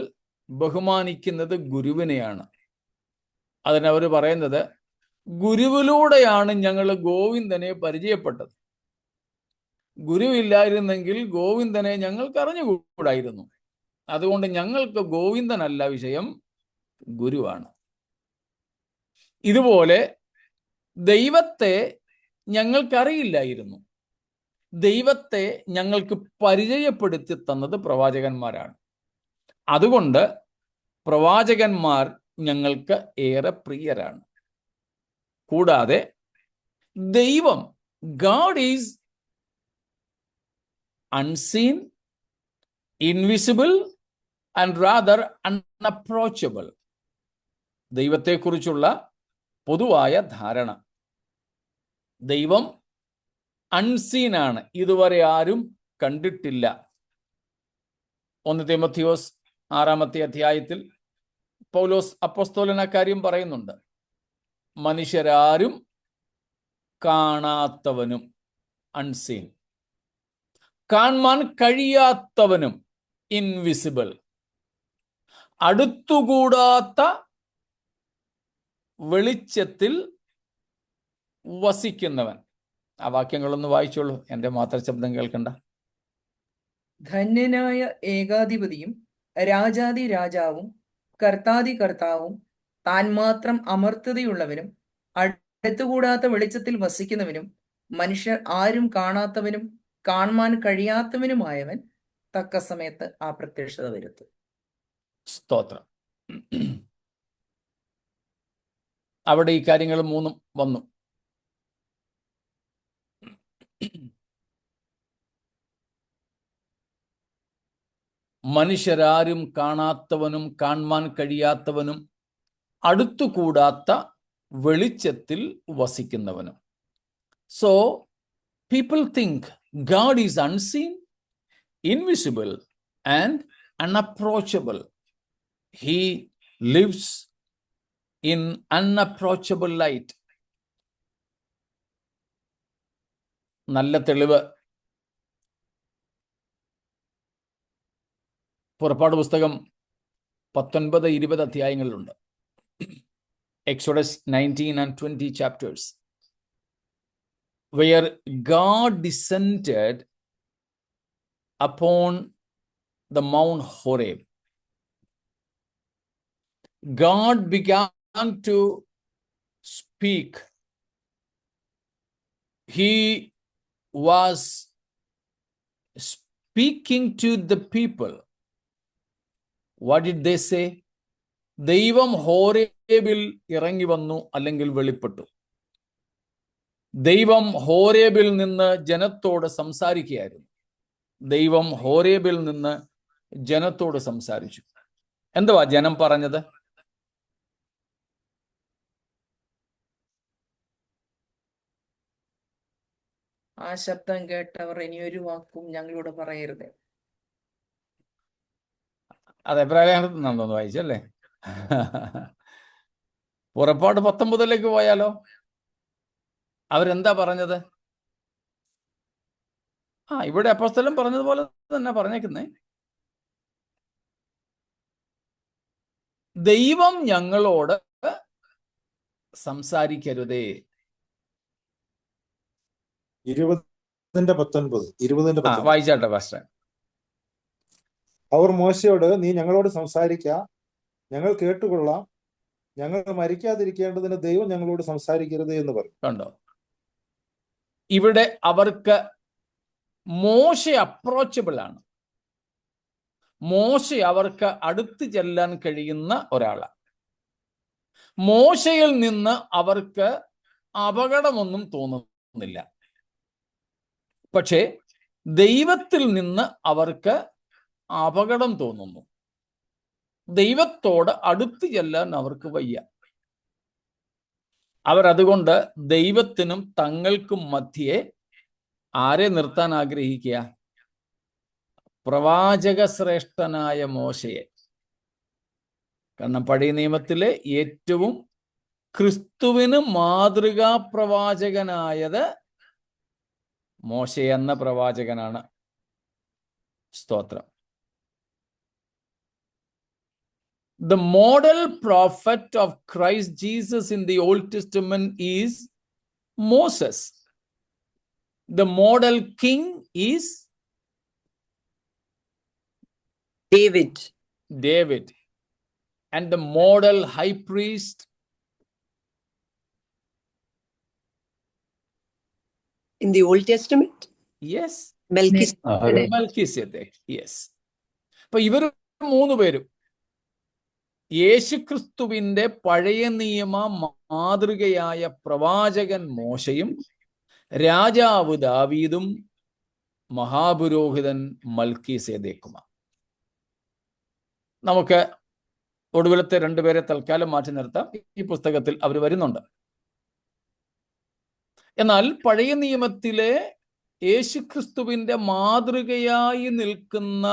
ബഹുമാനിക്കുന്നത് ഗുരുവിനെയാണ്. അതിനവർ പറയുന്നത്, ഗുരുവിലൂടെയാണ് ഞങ്ങൾ ഗോവിന്ദനെ പരിചയപ്പെട്ടത്. ഗുരുവില്ലായിരുന്നെങ്കിൽ ഗോവിന്ദനെ ഞങ്ങൾക്ക് അറിഞ്ഞുകൂടായിരുന്നു. അതുകൊണ്ട് ഞങ്ങൾക്ക് ഗോവിന്ദനല്ല വിഷയം, ഗുരുവാണ്. ഇതുപോലെ ദൈവത്തെ ഞങ്ങൾക്കറിയില്ലായിരുന്നു, ദൈവത്തെ ഞങ്ങൾക്ക് പരിചയപ്പെടുത്തി തന്നത് പ്രവാചകന്മാരാണ്. അതുകൊണ്ട് പ്രവാചകന്മാർ ഞങ്ങൾക്ക് ഏറെ പ്രിയരാണ്. കൂടാതെ ദൈവം, God is unseen, invisible and rather unapproachable. ദൈവത്തെക്കുറിച്ചുള്ള പൊതുവായ ധാരണ, ദൈവം അൺസീൻ ആണ്, ഇതുവരെ ആരും കണ്ടിട്ടില്ല. 1 തീമോഥെയോസ് 6-ാമത്തെ അധ്യായത്തിൽ പൗലോസ് അപ്പോസ്തലൻ അക്കാര്യം പറയുന്നുണ്ട്. മനുഷ്യരാരും കാണാത്തവനും, അൺസീൻ, കാണാൻ കഴിയാത്തവനും, ഇൻവിസിബിൾ, അടുത്തുകൂടാത്ത വെളിച്ചത്തിൽ വസിക്കുന്നവൻ. ആ വാക്യങ്ങളൊന്ന് വായിച്ചോളൂ, എൻ്റെ മാത്രം ശബ്ദം കേൾക്കണ്ട. ധന്യനായ ഏകാധിപതിയും രാജാതി രാജാവും കർത്താതി കർത്താവും താൻ മാത്രം അമർത്യതയുള്ളവനും അടുത്തുകൂടാത്ത വെളിച്ചത്തിൽ വസിക്കുന്നവനും മനുഷ്യർ ആരും കാണാത്തവനും കാണാൻ കഴിയാത്തവനുമായവൻ തക്ക സമയത്ത് ആ പ്രത്യക്ഷത വരുത്തും. സ്തോത്രം. അവിടെ ഈ കാര്യങ്ങൾ മൂന്നും വന്നു. മനുഷ്യരാരും കാണാത്തവനും കാണാൻ കഴിയാത്തവനും അടുത്തുകൂടാത്ത വെളിച്ചത്തിൽ വസിക്കുന്നവനും. So people think God is unseen, invisible and unapproachable. He lives in unapproachable light. നല്ല തെളിവ് പുറപ്പാട് പുസ്തകം 19-20 അധ്യായങ്ങളിലുണ്ട്. Exodus 19 and 20 chapters, where God descended upon the Mount Horeb. God began to speak. He was speaking to the people. What did they say? ദൈവം ഹോരേബിൽ ഇറങ്ങി വന്നു, അല്ലെങ്കിൽ വെളിപ്പെട്ടു. ദൈവം ഹോരേബിൽ നിന്ന് ജനത്തോട് സംസാരിക്കുകയായിരുന്നു. ദൈവം ഹോരേബിൽ നിന്ന് ജനത്തോട് സംസാരിച്ചു. എന്തുവാ ജനം പറഞ്ഞത്? ആ ശബ്ദം കേട്ടവർ ഇനി ഒരു വാക്കും ഞങ്ങളോട് പറയരുത്. അത് എബ്രായലേഖനത്തിൽ നിന്നാണെന്ന് വായിച്ചല്ലേ? പുറപ്പാട് 19 പോയാലോ? അവരെന്താ പറഞ്ഞത്? ഇവിടെ അപ്പോസ്തലൻ പറഞ്ഞതുപോലെ തന്നെ പറഞ്ഞേക്കുന്നേ. ദൈവം ഞങ്ങളോട് സംസാരിക്കരുതേ. 20:19 വായിച്ചാട്ടെ പാസ്റ്റർ. അവർ മോശയോട്, നീ ഞങ്ങളോട് സംസാരിക്ക, ഞങ്ങൾ കേട്ടുകൊള്ളാം, ഞങ്ങൾ മരിക്കാതിരിക്കേണ്ടതിന് ദൈവം ഞങ്ങളോട് സംസാരിക്കരുത് എന്ന് പറഞ്ഞു. കണ്ടോ? ഇവിടെ അവർക്ക് മോശ അപ്രോച്ചബിൾ ആണ്. മോശ അവർക്ക് അടുത്ത് ചെല്ലാൻ കഴിയുന്ന ഒരാളാണ്. മോശയിൽ നിന്ന് അവർക്ക് അപകടമൊന്നും തോന്നുന്നില്ല. പക്ഷേ ദൈവത്തിൽ നിന്ന് അവർക്ക് അപകടം തോന്നുന്നു. ദൈവത്തോട് അടുത്ത് ചെല്ലാൻ അവർക്ക് വയ്യ. അവരതുകൊണ്ട് ദൈവത്തിനും തങ്ങൾക്കും മധ്യേ ആരെ നിർത്താൻ ആഗ്രഹിക്കുക? പ്രവാചക ശ്രേഷ്ഠനായ മോശയെ. കാരണം പഴയ നിയമത്തിലെ ഏറ്റവും ക്രിസ്തുവിന് മാതൃകാ പ്രവാചകനായത് മോശ എന്ന പ്രവാചകനാണ്. സ്തോത്രം. The model prophet of Christ Jesus in the Old Testament is Moses. The model king is David. And the model high priest in the Old Testament? Yes. Melchizedek. Yes. അപ്പൊ ഇവർ 3 പേരും യേശുക്രിസ്തുവിന്റെ പഴയ നിയമ മാതൃകയായ പ്രവാചകൻ മോശയും രാജാവ് ദാവീദും മഹാപുരോഹിതൻ മൽക്കീസേദെക്കുമാണ്. നമുക്ക് ഒടുവിലത്തെ 2 പേരെ തൽക്കാലം മാറ്റി നിർത്താം. ഈ പുസ്തകത്തിൽ അവർ വരുന്നുണ്ട്. എന്നാൽ പഴയ നിയമത്തിലെ യേശുക്രിസ്തുവിന്റെ മാതൃകയായി നിൽക്കുന്ന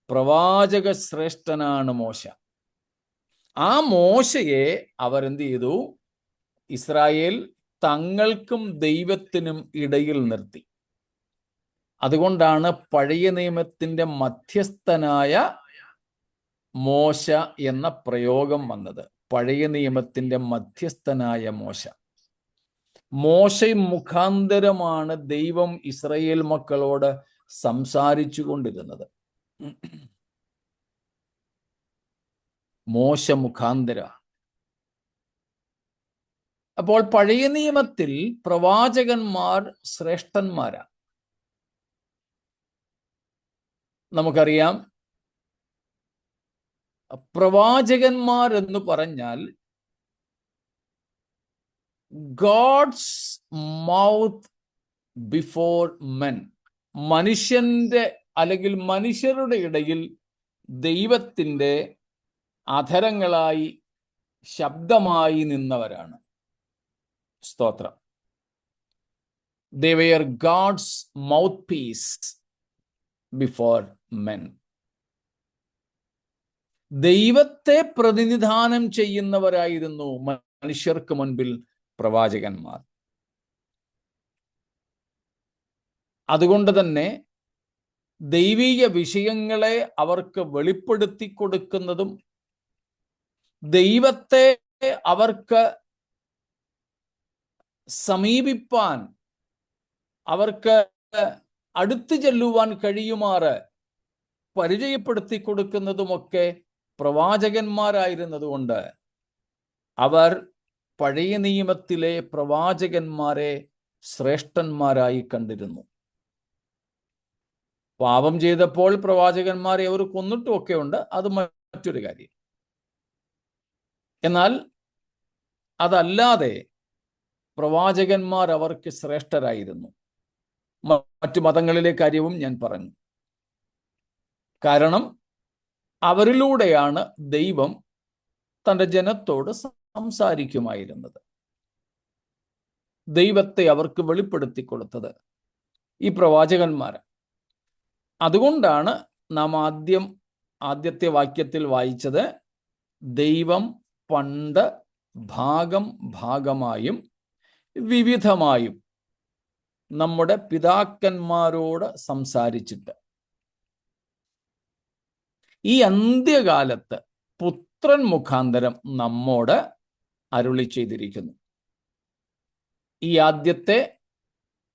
പ്രവാചക ശ്രേഷ്ഠനാണ് മോശ. ആ മോശയെ അവരെന്ത് ചെയ്തു? ഇസ്രായേൽ തങ്ങൾക്കും ദൈവത്തിനും ഇടയിൽ നിർത്തി. അതുകൊണ്ടാണ് പഴയ നിയമത്തിന്റെ മധ്യസ്ഥനായ മോശ എന്ന പ്രയോഗം വന്നത്. പഴയ നിയമത്തിന്റെ മധ്യസ്ഥനായ മോശ. മോശ മുഖാന്തരമാണ് ദൈവം ഇസ്രായേൽ മക്കളോട് സംസാരിച്ചു കൊണ്ടിരുന്നത്. മോശ മുഖാന്തര. അപ്പോൾ പഴയ നിയമത്തിൽ പ്രവാചകന്മാർ ശ്രേഷ്ഠന്മാരാണ്. നമുക്കറിയാം, പ്രവാചകന്മാർ എന്ന് പറഞ്ഞാൽ ഗോഡ്സ് മൗത്ത് ബിഫോർ മെൻ. മനുഷ്യന്റെ അല്ലെങ്കിൽ മനുഷ്യരുടെ ഇടയിൽ ദൈവത്തിൻ്റെ അധരങ്ങളായി ശബ്ദമായി നിന്നവരാണ്. സ്തോത്രം. They were God's mouthpiece before men. ദൈവത്തെ പ്രതിനിധാനം ചെയ്യുന്നവരായിരുന്നു മനുഷ്യർക്ക് മുൻപിൽ പ്രവാചകന്മാർ. അതുകൊണ്ട് തന്നെ ദൈവീക വിഷയങ്ങളെ അവർക്ക് വെളിപ്പെടുത്തി കൊടുക്കുന്നതും ദൈവത്തെ അവർക്ക് സമീപിപ്പാൻ, അവർക്ക് അടുത്തു ചെല്ലുവാൻ കഴിയുമാറ് പരിചയപ്പെടുത്തി കൊടുക്കുന്നതുമൊക്കെ പ്രവാചകന്മാരായിരുന്നതുകൊണ്ട് അവർ പഴയ നിയമത്തിലെ പ്രവാചകന്മാരെ ശ്രേഷ്ഠന്മാരായി കണ്ടിരുന്നു. പാപം ചെയ്തപ്പോൾ പ്രവാചകന്മാരെ അവർ കൊന്നിട്ടുമൊക്കെ ഉണ്ട്, അത് മറ്റൊരു കാര്യം. എന്നാൽ അതല്ലാതെ പ്രവാചകന്മാർ അവർക്ക് ശ്രേഷ്ഠരായിരുന്നു. മറ്റു മതങ്ങളിലെ കാര്യവും ഞാൻ പറഞ്ഞു. കാരണം അവരിലൂടെയാണ് ദൈവം തൻ്റെ ജനത്തോട് സംസാരിക്കുമായിരുന്നത്. ദൈവത്തെ അവർക്ക് വെളിപ്പെടുത്തി കൊടുത്തത് ഈ പ്രവാചകന്മാർ. അതുകൊണ്ടാണ് നാം ആദ്യത്തെ വാക്യത്തിൽ വായിച്ചത്, ദൈവം പണ്ട് ഭാഗമായും വിവിധമായും നമ്മുടെ പിതാക്കന്മാരോട് സംസാരിച്ചിട്ട് ഈ അന്ത്യകാലത്ത് പുത്രൻ മുഖാന്തരം നമ്മോട് അരുളി ചെയ്തിരിക്കുന്നു. ഈ ആദ്യത്തെ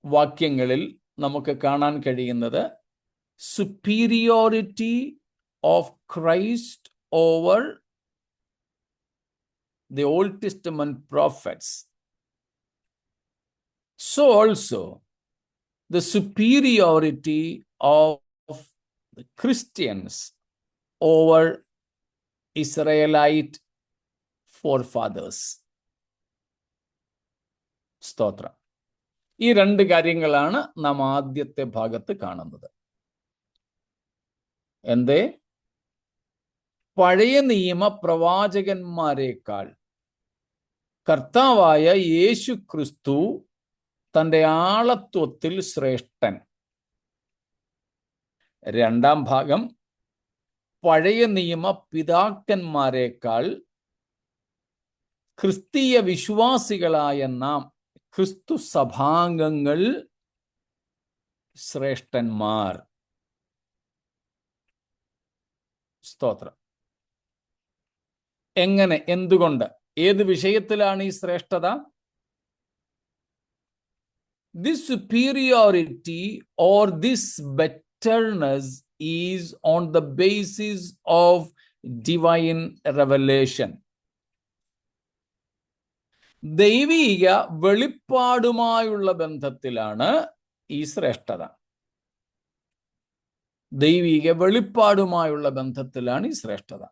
വാക്യങ്ങളിൽ നമുക്ക് കാണാൻ കഴിയുന്നത് superiority of Christ over the Old Testament prophets. So also the superiority of the Christians over Israelite forefathers. സ്തോത്രം. ഈ രണ്ട് കാര്യങ്ങളാണ് നാം ആദ്യത്തെ ഭാഗത്ത് കാണുന്നത്. എന്തേ? പഴയ നിയമ പ്രവാചകന്മാരെക്കാൾ കർത്താവായ യേശു ക്രിസ്തു തൻ്റെ ആളത്വത്തിൽ ശ്രേഷ്ഠൻ. രണ്ടാം ഭാഗം, പഴയ നിയമ പിതാക്കന്മാരെക്കാൾ ക്രിസ്തീയ വിശ്വാസികളായ നാം, ക്രിസ്തു സഭാംഗങ്ങൾ ശ്രേഷ്ഠന്മാർ. സ്തോത്രം. എങ്ങനെ? എന്തുകൊണ്ട്? ഏത് വിഷയത്തിലാണ് ഈ ശ്രേഷ്ഠത? This superiority or this betterness is on the basis of divine revelation. ദൈവീക വെളിപ്പാടുമായുള്ള ബന്ധത്തിലാണ് ഈ ശ്രേഷ്ഠത. ദൈവീക വെളിപ്പാടുമായുള്ള ബന്ധത്തിലാണ് ഈ ശ്രേഷ്ഠത.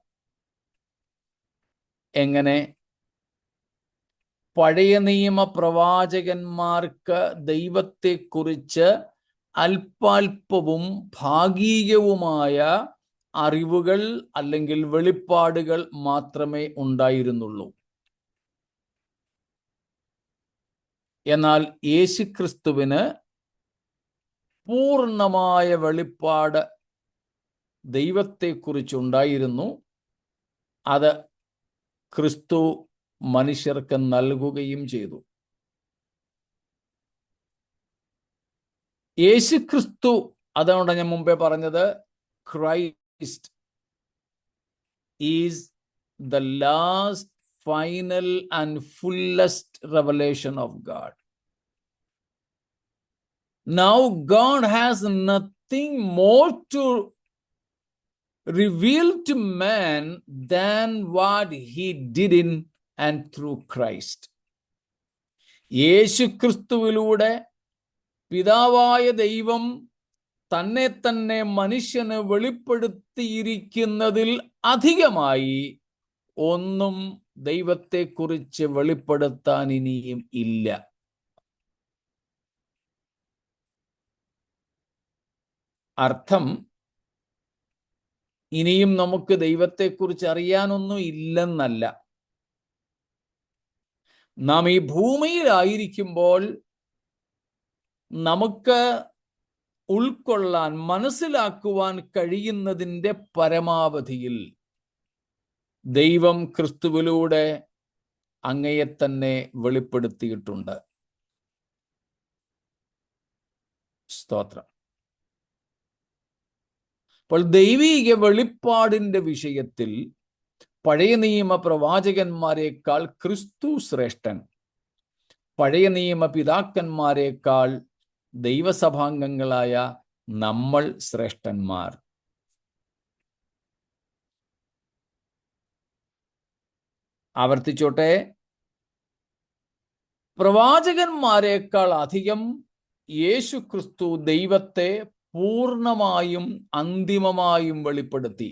എങ്ങനെ? പഴയ നിയമ പ്രവാചകന്മാർക്ക് ദൈവത്തെക്കുറിച്ച് അല്പാൽപവും ഭാഗികവുമായ അറിവുകൾ അല്ലെങ്കിൽ വെളിപ്പാടുകൾ മാത്രമേ ഉണ്ടായിരുന്നുള്ളൂ. എന്നാൽ യേശുക്രിസ്തുവിന് പൂർണ്ണമായ വെളിപ്പാട് ദൈവത്തെക്കുറിച്ചുണ്ടായിരുന്നു. അത് ക്രിസ്തു മനുഷ്യർക്ക് നൽകുകയും ചെയ്തു. യേശുക്രിസ്തു, അതുകൊണ്ട് ഞാൻ മുമ്പേ പറഞ്ഞത്, Christ is the last final and fullest revelation of God. Now God has nothing more to reveal to man than what he did in and through Christ. യേശുക്രിസ്തുവിലൂടെ പിതാവായ ദൈവം തന്നെ മനുഷ്യന് വെളിപ്പെടുത്തിയിരിക്കുന്നതിൽ അധികമായി ഒന്നും ദൈവത്തെക്കുറിച്ച് വെളിപ്പെടുത്താൻ ഇനിയും ഇല്ല. അർത്ഥം, ഇനിയും നമുക്ക് ദൈവത്തെക്കുറിച്ച് അറിയാനൊന്നും ഇല്ലെന്നല്ല. നാം ഈ ഭൂമിയിലായിരിക്കുമ്പോൾ നമുക്ക് ഉൾക്കൊള്ളാൻ, മനസ്സിലാക്കുവാൻ കഴിയുന്നതിൻ്റെ പരമാവധിയിൽ ദൈവം ക്രിസ്തുവിലൂടെ അങ്ങയെ തന്നെ വെളിപ്പെടുത്തിയിട്ടുണ്ട്. സ്തോത്രം. അപ്പോൾ ദൈവീക വെളിപ്പാടിന്റെ വിഷയത്തിൽ പഴയ നിയമ പ്രവാചകന്മാരെക്കാൾ ക്രിസ്തു ശ്രേഷ്ഠൻ. പഴയ നിയമ പിതാക്കന്മാരെക്കാൾ ദൈവസഭാംഗങ്ങളായ നമ്മൾ ശ്രേഷ്ഠന്മാർ. ആവർത്തിച്ചോട്ടെ, പ്രവാചകന്മാരെക്കാൾ അധികം യേശു ക്രിസ്തു ദൈവത്തെ പൂർണ്ണമായും അന്തിമമായും വെളിപ്പെടുത്തി.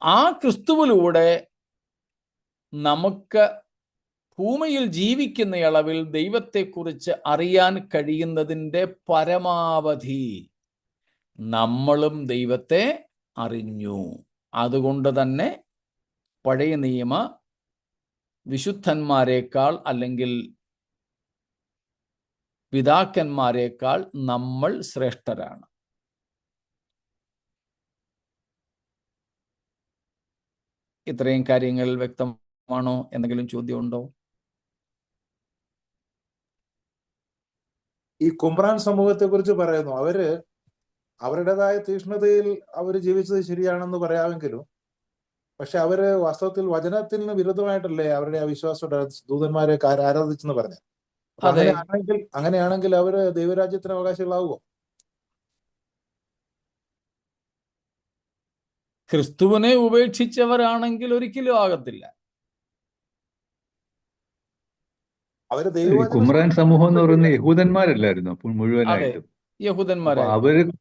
ആ ക്രിസ്തുവിലൂടെ നമുക്ക് ഭൂമിയിൽ ജീവിക്കുന്ന അളവിൽ ദൈവത്തെക്കുറിച്ച് അറിയാൻ കഴിയുന്നതിൻ്റെ പരമാവധി നമ്മളും ദൈവത്തെ അറിഞ്ഞു. അതുകൊണ്ട് തന്നെ പഴയ നിയമ വിശുദ്ധന്മാരെക്കാൾ അല്ലെങ്കിൽ പിതാക്കന്മാരെക്കാൾ നമ്മൾ ശ്രേഷ്ഠരാണ്. ഇത്രയും കാര്യങ്ങൾ വ്യക്തമാണോ? എന്തെങ്കിലും ചോദ്യമുണ്ടോ? ഈ കുമ്രാൻ സമൂഹത്തെ കുറിച്ച് പറയുന്നു, അവരുടേതായ തീക്ഷ്ണതയിൽ അവർ ജീവിച്ചത് ശരിയാണെന്ന് പറയാമെങ്കിലും, പക്ഷെ അവര് വാസ്തവത്തിൽ വചനത്തിന് വിരുദ്ധമായിട്ടല്ലേ അവരുടെ ആ വിശ്വാസം ദൂതന്മാരെ ആരാധിച്ചെന്ന് പറഞ്ഞു. അപ്പൊ അങ്ങനെയാണെങ്കിൽ അവര് ദൈവരാജ്യത്തിന് അവകാശികളാവുമോ? ക്രിസ്തുവിനെ ഉപേക്ഷിച്ചവരാണെങ്കിൽ ഒരിക്കലും ആകത്തില്ല. അവര് കുമ്രാൻ സമൂഹം എന്ന് പറയുന്നത് യഹൂദന്മാരല്ലായിരുന്നു അപ്പോൾ അതെ, മുഴുവനായിട്ടും. യഹൂദന്മാരായിരുന്നു.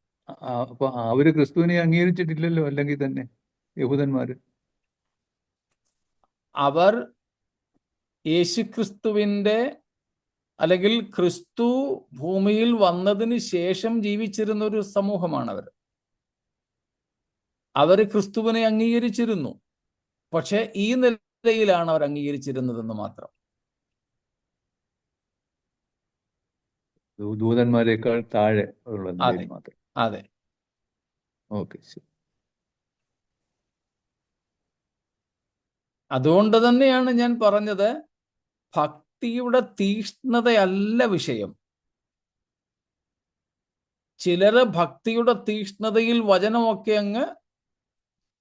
അപ്പൊ അവര് ക്രിസ്തുവിനെ അംഗീകരിച്ചിട്ടില്ലല്ലോ. അല്ലെങ്കിൽ തന്നെ യഹൂദന്മാര് അവർ യേശുക്രിസ്തുവിൻ്റെ അല്ലെങ്കിൽ ക്രിസ്തു ഭൂമിയിൽ വന്നതിന് ശേഷം ജീവിച്ചിരുന്ന ഒരു സമൂഹമാണ് അവർ ക്രിസ്തുവിനെ അംഗീകരിച്ചിരുന്നു. പക്ഷെ ഈ നിലയിലാണ് അവർ അംഗീകരിച്ചിരുന്നതെന്ന് മാത്രം. ദൂതന്മാരെക്കാൾ താഴെ ഉള്ള അതെ, നിലയിൽ മാത്രം. അതെ. ഓക്കെ, ശരി. അതുകൊണ്ട് തന്നെയാണ് ഞാൻ പറഞ്ഞത്, ഭക്തിയുടെ തീക്ഷ്ണതയല്ല വിഷയം. ചിലര് ഭക്തിയുടെ തീക്ഷ്ണതയിൽ വചനമൊക്കെ അങ്ങ്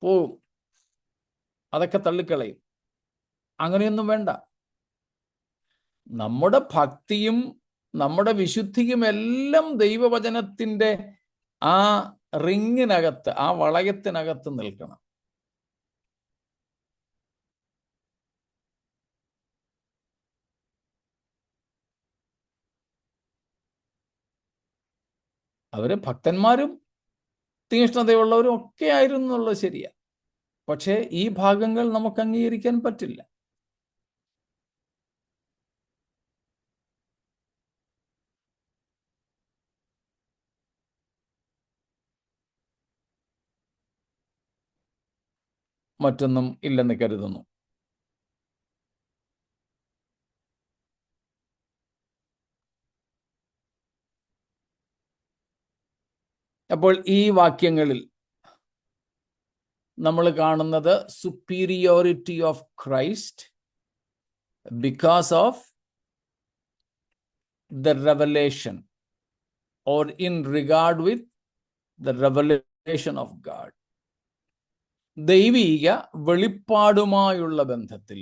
പോവും, അതൊക്കെ തള്ളിക്കളയും. അങ്ങനെയൊന്നും വേണ്ട. നമ്മുടെ ഭക്തിയും നമ്മുടെ വിശുദ്ധിയും എല്ലാം ദൈവവചനത്തിൻ്റെ ആ റിങ്ങിനകത്ത്, ആ വളയത്തിനകത്ത് നിൽക്കണം. അവര് ഭക്തന്മാരും തീക്ഷ്ണതയുള്ളവരും ഒക്കെ ആയിരുന്നു എന്നുള്ളത് ശരിയാ. പക്ഷേ ഈ ഭാഗങ്ങൾ നമുക്ക് അംഗീകരിക്കാൻ പറ്റില്ല. മറ്റൊന്നും ഇല്ലെന്ന് കരുതുന്നു. അപ്പോൾ ഈ വാക്യങ്ങളിൽ നമ്മൾ കാണുന്നത് superiority of Christ because of the revelation or in regard with the revelation of God. ദൈവീക വെളിപ്പാടുമായുള്ള ബന്ധത്തിൽ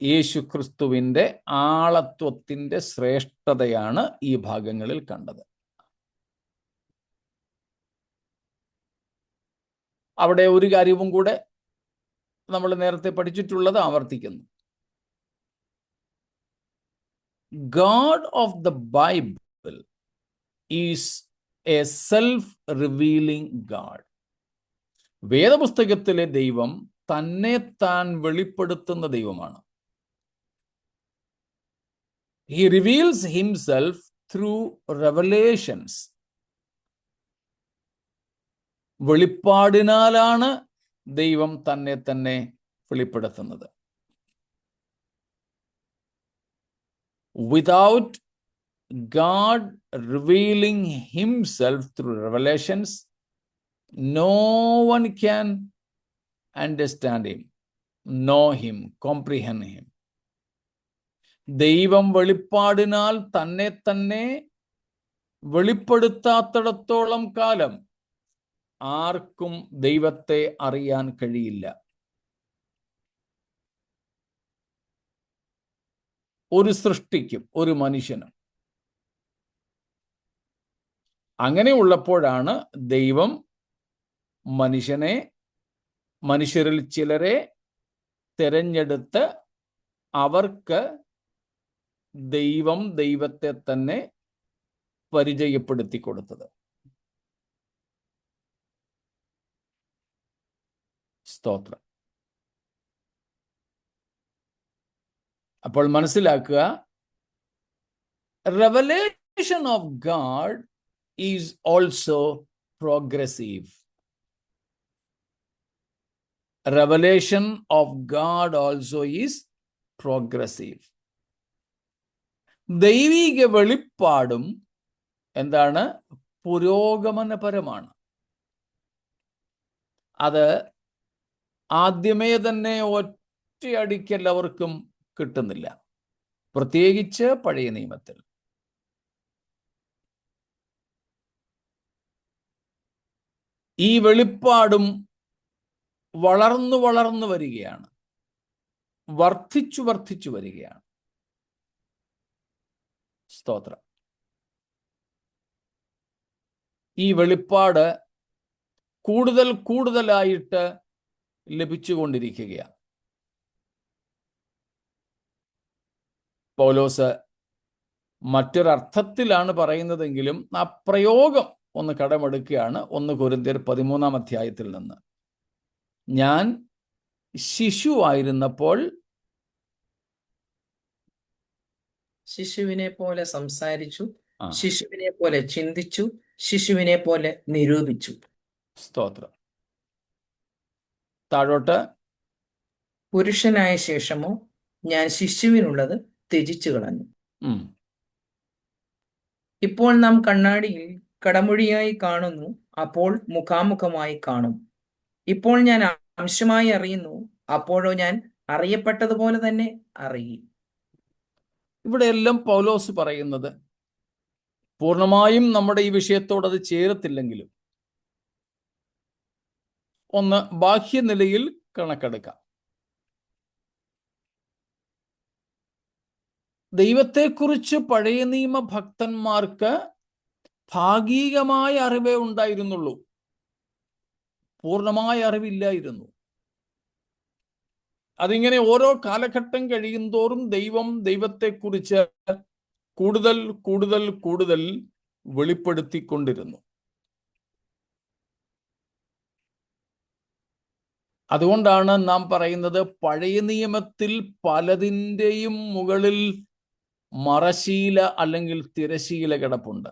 യേശു ക്രിസ്തുവിൻ്റെ ആളത്വത്തിൻ്റെ ശ്രേഷ്ഠതയാണ് ഈ ഭാഗങ്ങളിൽ കണ്ടത്. അവിടെ ഒരു കാര്യവും കൂടെ നമ്മൾ നേരത്തെ പഠിച്ചിട്ടുള്ളത് ആവർത്തിക്കുന്നു. God of the Bible is a self-revealing God. വേദപുസ്തകത്തിലെ ദൈവം തന്നെ താൻ വെളിപ്പെടുത്തുന്ന ദൈവമാണ്. He reveals himself through revelations. വെളിപ്പാടിനാലാണ് ദൈവം തന്നെ തന്നെ വെളിപ്പെടുത്തുന്നത്. Without God revealing himself through revelations, no one can understand him, know him, comprehend him. ദൈവം വെളിപ്പാടിനാൽ തന്നെ തന്നെ വെളിപ്പെടുത്താത്തിടത്തോളം കാലം ആർക്കും ദൈവത്തെ അറിയാൻ കഴിയില്ല. ഒരു സൃഷ്ടിക്കും, ഒരു മനുഷ്യനും. അങ്ങനെ ഉള്ളപ്പോഴാണ് ദൈവം മനുഷ്യനെ മനുഷ്യരിൽ ചിലരെ തിരഞ്ഞെടുത്ത് അവർക്ക് ദൈവം ദൈവത്തെ തന്നെ പരിചയപ്പെടുത്തി കൊടുത്തത്. സ്തോത്രം. അപ്പോൾ മനസ്സിലാക്കുക, revelation of God is also progressive. Revelation of God also is progressive. ദൈവിക വെളിപ്പാടും എന്താണ്? പുരോഗമനപരമാണ്. അത് ആദ്യമേ തന്നെ ഒറ്റയടിക്ക് എല്ലാവർക്കും കിട്ടുന്നില്ല, പ്രത്യേകിച്ച് പഴയ നിയമത്തിൽ. ഈ വെളിപ്പാടും വളർന്നു വളർന്നു വരികയാണ്, വർദ്ധിച്ചു വരികയാണ്. സ്തോത്രം. ഈ വെളിപ്പാട് കൂടുതലായിട്ട് ലഭിച്ചുകൊണ്ടിരിക്കുകയാണ്. പൗലോസ് മറ്റൊരർത്ഥത്തിലാണ് പറയുന്നതെങ്കിലും ആ പ്രയോഗം ഒന്ന് കടമെടുക്കുകയാണ്. 1 കൊരിന്ത്യർ 13-ാം അധ്യായത്തിൽ നിന്ന്. ഞാൻ ശിശുവായിരുന്നപ്പോൾ ശിശുവിനെ പോലെ സംസാരിച്ചു, ശിശുവിനെ പോലെ ചിന്തിച്ചു, ശിശുവിനെ പോലെ നിരൂപിച്ചു. സ്തോത്രം. താഴോട്ട്, പുരുഷനായ ശേഷമോ ഞാൻ ശിശുവിനുള്ളത് ത്യജിച്ചു കളഞ്ഞു. ഇപ്പോൾ നാം കണ്ണാടിയിൽ കടമൊഴിയായി കാണുന്നു, അപ്പോൾ മുഖാമുഖമായി കാണും. ഇപ്പോൾ ഞാൻ അംശമായി അറിയുന്നു, അപ്പോഴോ ഞാൻ അറിയപ്പെട്ടതുപോലെ തന്നെ അറിയും. ഇവിടെ എല്ലാം പൗലോസ് പറയുന്നത് പൂർണ്ണമായും നമ്മുടെ ഈ വിഷയത്തോട് അത് ചേരത്തില്ലെങ്കിലും ഒന്ന് ബാഹ്യനിലയിൽ കണക്കെടുക്കാം. ദൈവത്തെക്കുറിച്ച് പഴയ നിയമ ഭക്തന്മാർക്ക് ഭാഗികമായ അറിവേ ഉണ്ടായിരുന്നുള്ളൂ, പൂർണ്ണമായ അറിവില്ലായിരുന്നു. അതിങ്ങനെ ഓരോ കാലഘട്ടം കഴിയും തോറും ദൈവത്തെക്കുറിച്ച് കൂടുതൽ വെളിപ്പെടുത്തിക്കൊണ്ടിരുന്നു. അതുകൊണ്ടാണ് നാം പറയുന്നത് പഴയ നിയമത്തിൽ പലതിൻ്റെയും മുകളിൽ മറശീല അല്ലെങ്കിൽ തിരശീല കിടപ്പുണ്ട്.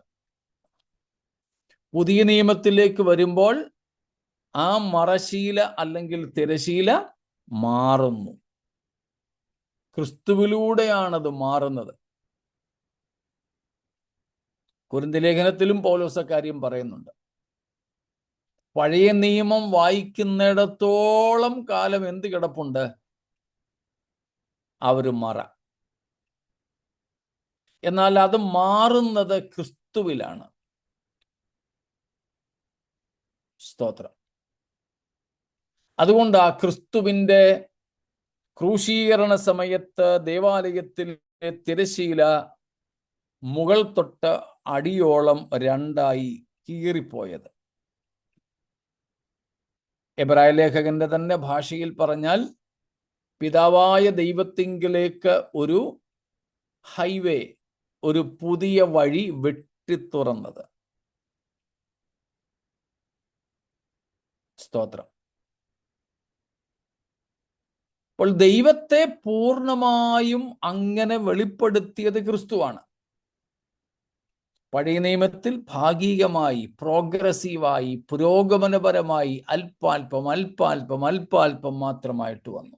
പുതിയ നിയമത്തിലേക്ക് വരുമ്പോൾ ആ മറശീല അല്ലെങ്കിൽ തിരശീല മാറുന്നു. ക്രിസ്തുവിലൂടെയാണത് മാറുന്നത്. കൊരിന്ത്യ ലേഖനത്തിലും പൗലോസ് കാര്യം പറയുന്നുണ്ട്. പഴയ നിയമം വായിക്കുന്നിടത്തോളം കാലം എന്ത് കിടപ്പുണ്ട്? ഒരു മറ. എന്നാൽ അത് മാറുന്നത് ക്രിസ്തുവിലാണ്. സ്തോത്രം. അതുകൊണ്ട് ആ ക്രിസ്തുവിൻ്റെ ക്രൂശീകരണ സമയത്ത് ദേവാലയത്തിലെ തിരശീല മുകൾ തൊട്ട് അടിയോളം രണ്ടായി കീറിപ്പോയത്. എബ്രായ ലേഖകന്റെ തന്നെ ഭാഷയിൽ പറഞ്ഞാൽ പിതാവായ ദൈവത്തിങ്കിലേക്ക് ഒരു ഹൈവേ, ഒരു പുതിയ വഴി വെട്ടിത്തുറന്നത്. സ്തോത്രം. അപ്പോൾ ദൈവത്തെ പൂർണ്ണമായും അങ്ങനെ വെളിപ്പെടുത്തിയത് ക്രിസ്തുവാണ്. പഴയ നിയമത്തിൽ ഭാഗികമായി, പ്രോഗ്രസീവായി, പുരോഗമനപരമായി അല്പാൽപ്പം മാത്രമായിട്ട് വന്നു.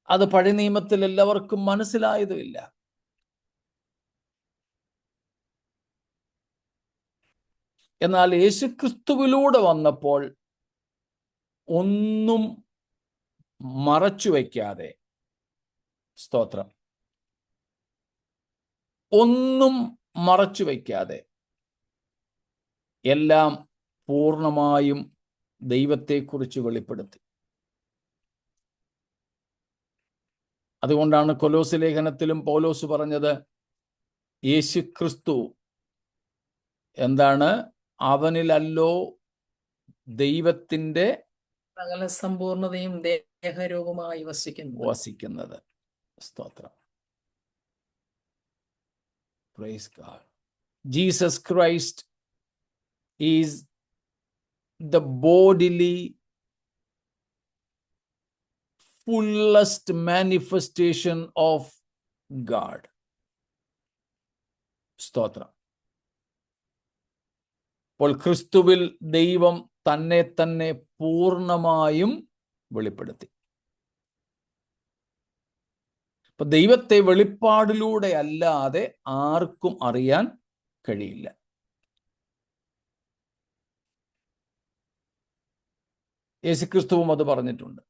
അത് പഴയ നിയമത്തിൽ എല്ലാവർക്കും മനസ്സിലായതുമില്ല. എന്നാൽ യേശുക്രിസ്തുവിലൂടെ വന്നപ്പോൾ ഒന്നും മറച്ചു വയ്ക്കാതെ, സ്തോത്രം, ഒന്നും മറച്ചു വയ്ക്കാതെ എല്ലാം പൂർണ്ണമായും ദൈവത്തെക്കുറിച്ച് വെളിപ്പെടുത്തി. അതുകൊണ്ടാണ് കൊലോസ് ലേഖനത്തിലും പൗലോസ് പറഞ്ഞത്, യേശു ക്രിസ്തു എന്താണ്? അവനിലല്ലോ ദൈവത്തിൻ്റെ സകല സമ്പൂർണതയും ദേഹരൂപമായി വസിക്കുന്നു. വസിക്കുന്നത്. സ്തോത്രം. Praise God. Jesus Christ is the bodily fullest manifestation of God. സ്തോത്രം. അപ്പോൾ ക്രിസ്തുവിൽ ദൈവം തന്നെ തന്നെ പൂർണ്ണമായും വെളിപ്പെടുത്തി. അപ്പൊ ദൈവത്തെ വെളിപ്പാടിലൂടെ അല്ലാതെ ആർക്കും അറിയാൻ കഴിയില്ല. യേശുക്രിസ്തുവും അത് പറഞ്ഞിട്ടുണ്ട്.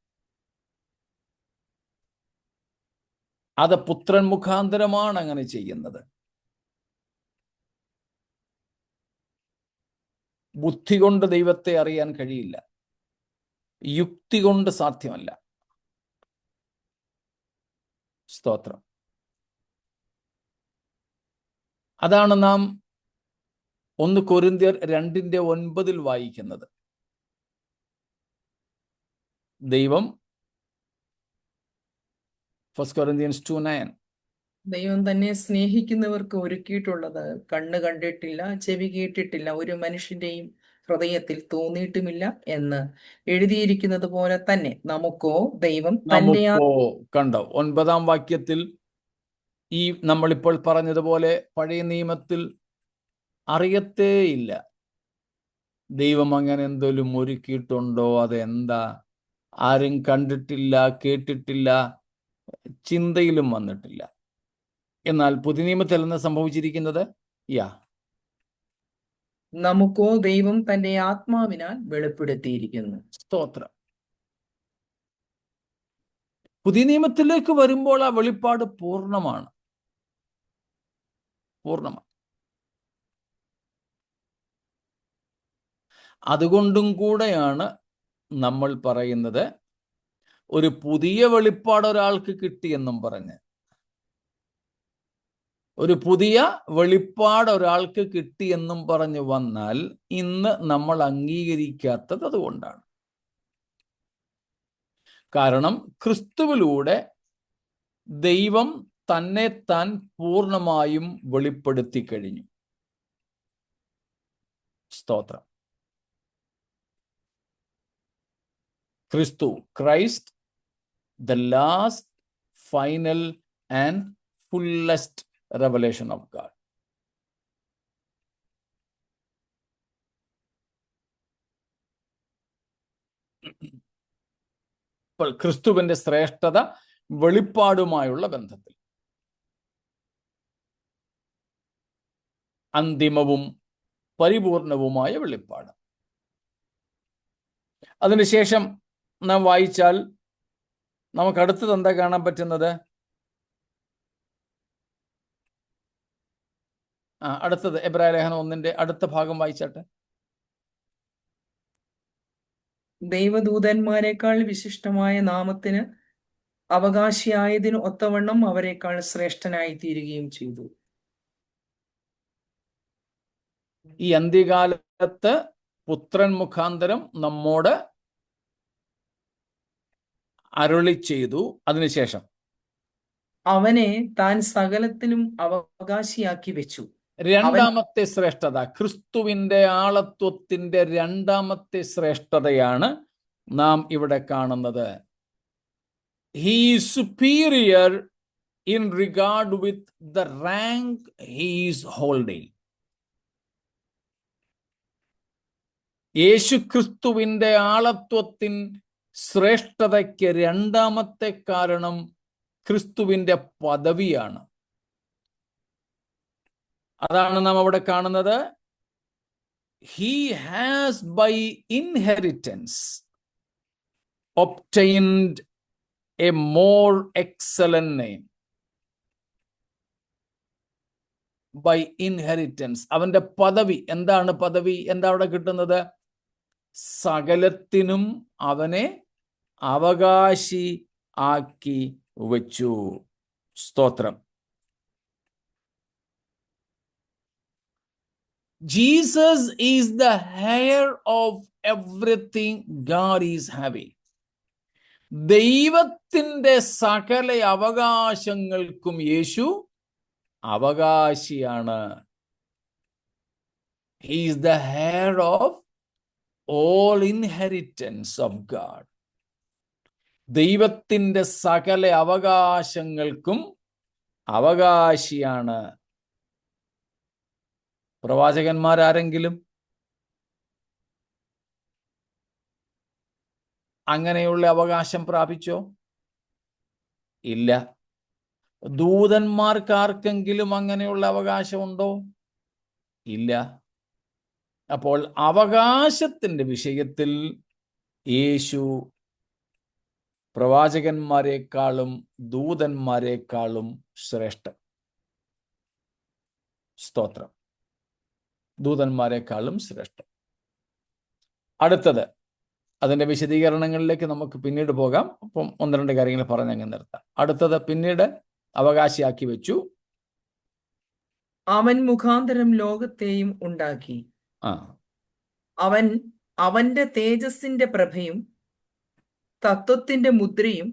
അത് പുത്രൻ മുഖാന്തരമാണ് അങ്ങനെ ചെയ്യുന്നത്. ബുദ്ധി കൊണ്ട് ദൈവത്തെ അറിയാൻ കഴിയില്ല, യുക്തി കൊണ്ട് സാധ്യമല്ല. സ്തോത്രം. അതാണ് നാം 1 കൊരിന്ത്യർ 2:9 വായിക്കുന്നത്. ദൈവം 1 Corinthians 2:9 ദൈവം തന്നെ സ്നേഹിക്കുന്നവർക്ക് ഒരുക്കിയിട്ടുള്ളത് കണ്ണ് കണ്ടിട്ടില്ല, ചെവി കേട്ടിട്ടില്ല, ഒരു മനുഷ്യന്റെയും ഹൃദയത്തിൽ തോന്നിയിട്ടുമില്ല എന്ന് എഴുതിയിരിക്കുന്നത് പോലെ തന്നെ നമുക്കോ ദൈവം തന്റെ കണ്ടോ 9-ാം വാക്യത്തിൽ ഈ നമ്മളിപ്പോൾ പറഞ്ഞതുപോലെ പഴയ നിയമത്തിൽ അറിയത്തേയില്ല. ദൈവം അങ്ങനെ എന്തെങ്കിലും ഒരുക്കിയിട്ടുണ്ടോ, അതെന്താ, ആരും കണ്ടിട്ടില്ല, കേട്ടിട്ടില്ല, ചിന്തയിലും വന്നിട്ടില്ല. എന്നാൽ പുതിയ നിയമത്തിൽ നിന്ന് സംഭവിച്ചിരിക്കുന്നത് നമുക്കോ ദൈവം തന്റെ ആത്മാവിനാൽ വെളിപ്പെടുത്തിയിരിക്കുന്നു. സ്തോത്രം. പുതിയ നിയമത്തിലേക്ക് വരുമ്പോൾ ആ വെളിപ്പാട് പൂർണ്ണമാണ്. അതുകൊണ്ടും കൂടെയാണ് നമ്മൾ പറയുന്നത് ഒരു പുതിയ വെളിപ്പാട് ഒരാൾക്ക് കിട്ടിയെന്നും പറഞ്ഞ്. ഒരു പുതിയ വെളിപ്പാട് ഒരാൾക്ക് കിട്ടിയെന്നും പറഞ്ഞു വന്നാൽ ഇന്ന് നമ്മൾ അംഗീകരിക്കാത്തത് അതുകൊണ്ടാണ്. കാരണം ക്രിസ്തുവിലൂടെ ദൈവം തന്നെ താൻ പൂർണ്ണമായും വെളിപ്പെടുത്തി കഴിഞ്ഞു. സ്തോത്രം. ക്രിസ്തു, Christ, the last, final and fullest revelation of God. ഇപ്പോൾ ക്രിസ്തുവിന്റെ ശ്രേഷ്ഠത വെളിപ്പാടുമായുള്ള ബന്ധത്തിൽ അന്തിമവും പരിപൂർണവുമായ വെളിപ്പാട്. അതിനുശേഷം നാം വായിച്ചാൽ നമുക്ക് അടുത്തത് എന്താ കാണാൻ പറ്റുന്നത്? അടുത്തത് എബ്രായ ലേഖനം 1-ന്റെ അടുത്ത ഭാഗം വായിച്ചാട്ടെ. ദൈവദൂതന്മാരെക്കാൾ വിശിഷ്ടമായ നാമത്തിന് അവകാശിയായതിന് ഒത്തവണ്ണം അവരെക്കാൾ ശ്രേഷ്ഠനായി തീരുകയും ചെയ്തു. ഈ അന്ത്യകാലത്ത് പുത്രൻ മുഖാന്തരം നമ്മോട് അരുളി ചെയ്തു. അതിനുശേഷം അവനെ താൻ സകലത്തിലും അവകാശിയാക്കി വെച്ചു. രണ്ടാമത്തെ ശ്രേഷ്ഠത, ക്രിസ്തുവിന്റെ ആളത്വത്തിന്റെ രണ്ടാമത്തെ ശ്രേഷ്ഠതയാണ് നാം ഇവിടെ കാണുന്നത്. He is superior in regard with the rank he is holding. യേശുക്രിസ്തുവിന്റെ ആളത്വത്തിൻ ശ്രേഷ്ഠതയ്ക്ക് രണ്ടാമത്തെ കാരണം ക്രിസ്തുവിന്റെ പദവിയാണ്. അതാണ് നാം അവിടെ കാണുന്നത്. He has by inheritance obtained a more excellent name. By inheritance, അവന്റെ പദവി എന്താണ്? പദവി എന്താ അവിടെ കിട്ടുന്നത്? സകലത്തിനും അവനെ അവകാശി ആക്കി വച്ചു. സ്തോത്രം. Jesus is the heir of everything God is having. ദൈവത്തിൻ്റെ സകല അവകാശങ്ങൾക്കും യേശു അവകാശിയാണ്. He is the heir of all inheritance of God. ദൈവത്തിൻ്റെ സകല അവകാശങ്ങൾക്കും അവകാശിയാണ്. പ്രവാചകന്മാരാരെങ്കിലും അങ്ങനെയുള്ള അവകാശം പ്രാപിച്ചോ? ഇല്ല. ദൂതന്മാർക്കാർക്കെങ്കിലും അങ്ങനെയുള്ള അവകാശമുണ്ടോ? ഇല്ല. അപ്പോൾ അവകാശത്തിൻ്റെ വിഷയത്തിൽ യേശു പ്രവാചകന്മാരെക്കാളും ദൂതന്മാരെക്കാളും ശ്രേഷ്ഠൻ. സ്തോത്രം. ദൂതന്മാരെക്കാളും ശ്രേഷ്ഠൻ. അടുത്തത്, അതിൻ്റെ വിശദീകരണങ്ങളിലേക്ക് നമുക്ക് പിന്നീട് പോകാം. അപ്പം 1-2 കാര്യങ്ങൾ പറഞ്ഞങ്ങ് നിർത്താം. അടുത്തത് പിന്നീട് അവകാശിയാക്കി വെച്ചു. അവൻ മുഖാന്തരം ലോകത്തെയും ഉണ്ടാക്കി. അവൻ അവന്റെ തേജസ്സിന്റെ പ്രഭയും തത്വത്തിന്റെ മുദ്രയും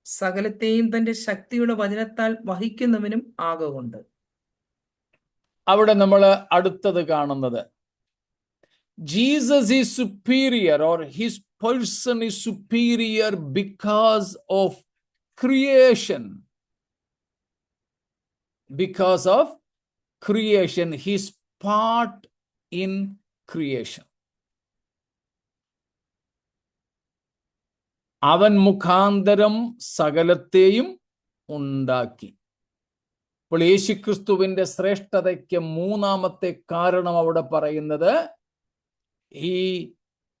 സകലത്തെയും തന്റെ ശക്തിയുടെ വചനത്താൽ വഹിക്കുന്നവനും ആകൊണ്ട്. അവിടെ നമ്മൾ അടുത്തത് കാണുന്നത്, Jesus is superior, or his person is superior because of creation. Because of creation, his part in creation. അവൻ മുഖാന്തരം സകലത്തെയും ഉണ്ടാക്കി. അപ്പോൾ യേശുക്രിസ്തുവിന്റെ ശ്രേഷ്ഠതയ്ക്ക് മൂന്നാമത്തെ കാരണം അവിടെ പറയുന്നത്, he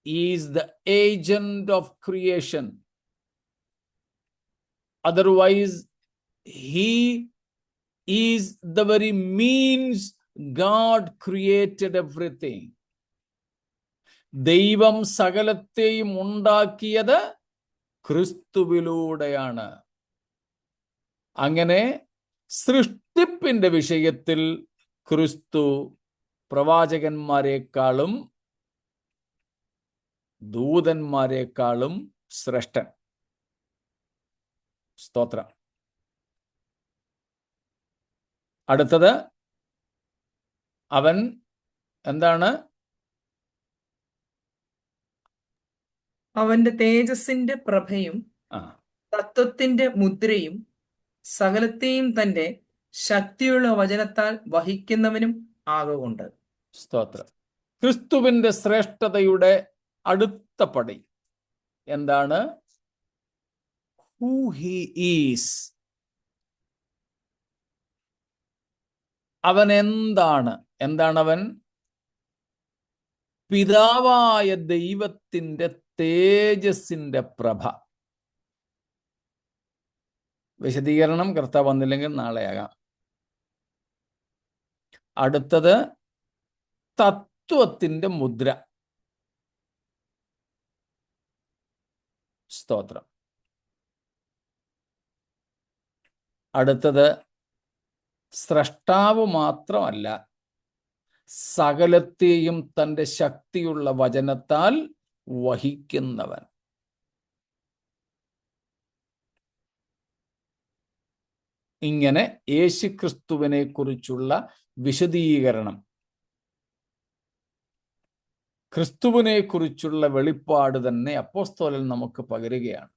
is the agent of creation. Otherwise, he is the very means God created everything. ദൈവം സകലത്തെയും ഉണ്ടാക്കിയത് ക്രിസ്തുവിലൂടെയാണ്. അങ്ങനെ സൃഷ്ടിപ്പിന്റെ വിഷയത്തിൽ ക്രിസ്തു പ്രവാചകന്മാരെക്കാളും ദൂതന്മാരെക്കാളും ശ്രേഷ്ഠൻ. സ്തോത്രം. അടുത്തത്, അവൻ എന്താണ്? അവന്റെ തേജസ്സിന്റെ പ്രഭയും തത്വത്തിന്റെ മുദ്രയും സകലത്തെയും തന്റെ ശക്തിയുള്ള വചനത്താൽ വഹിക്കുന്നവനും ആകൊണ്ട്. സ്തോത്രം. ക്രിസ്തുവിന്റെ ശ്രേഷ്ഠതയുടെ അടുത്ത പടി എന്താണ്? Who he is. അവൻ എന്താണ്? അവൻ പിതാവായ ദൈവത്തിന്റെ തേജസ്സിന്റെ പ്രഭ. വിശദീകരണം കർത്താവ് വന്നില്ലെങ്കിൽ നാളെയാകാം. അടുത്തത് തത്വത്തിന്റെ മുദ്ര. സ്തോത്രം. അടുത്തത് സ്രഷ്ടാവ് മാത്രമല്ല, സകലത്തെയും തൻ്റെ ശക്തിയുള്ള വചനത്താൽ വഹിക്കുന്നവൻ. ഇങ്ങനെ യേശുക്രിസ്തുവിനെ കുറിച്ചുള്ള വിശദീകരണം, ക്രിസ്തുവിനെ കുറിച്ചുള്ള വെളിപ്പാട് തന്നെ അപ്പോസ്തലൻ നമുക്ക് പകരുകയാണ്.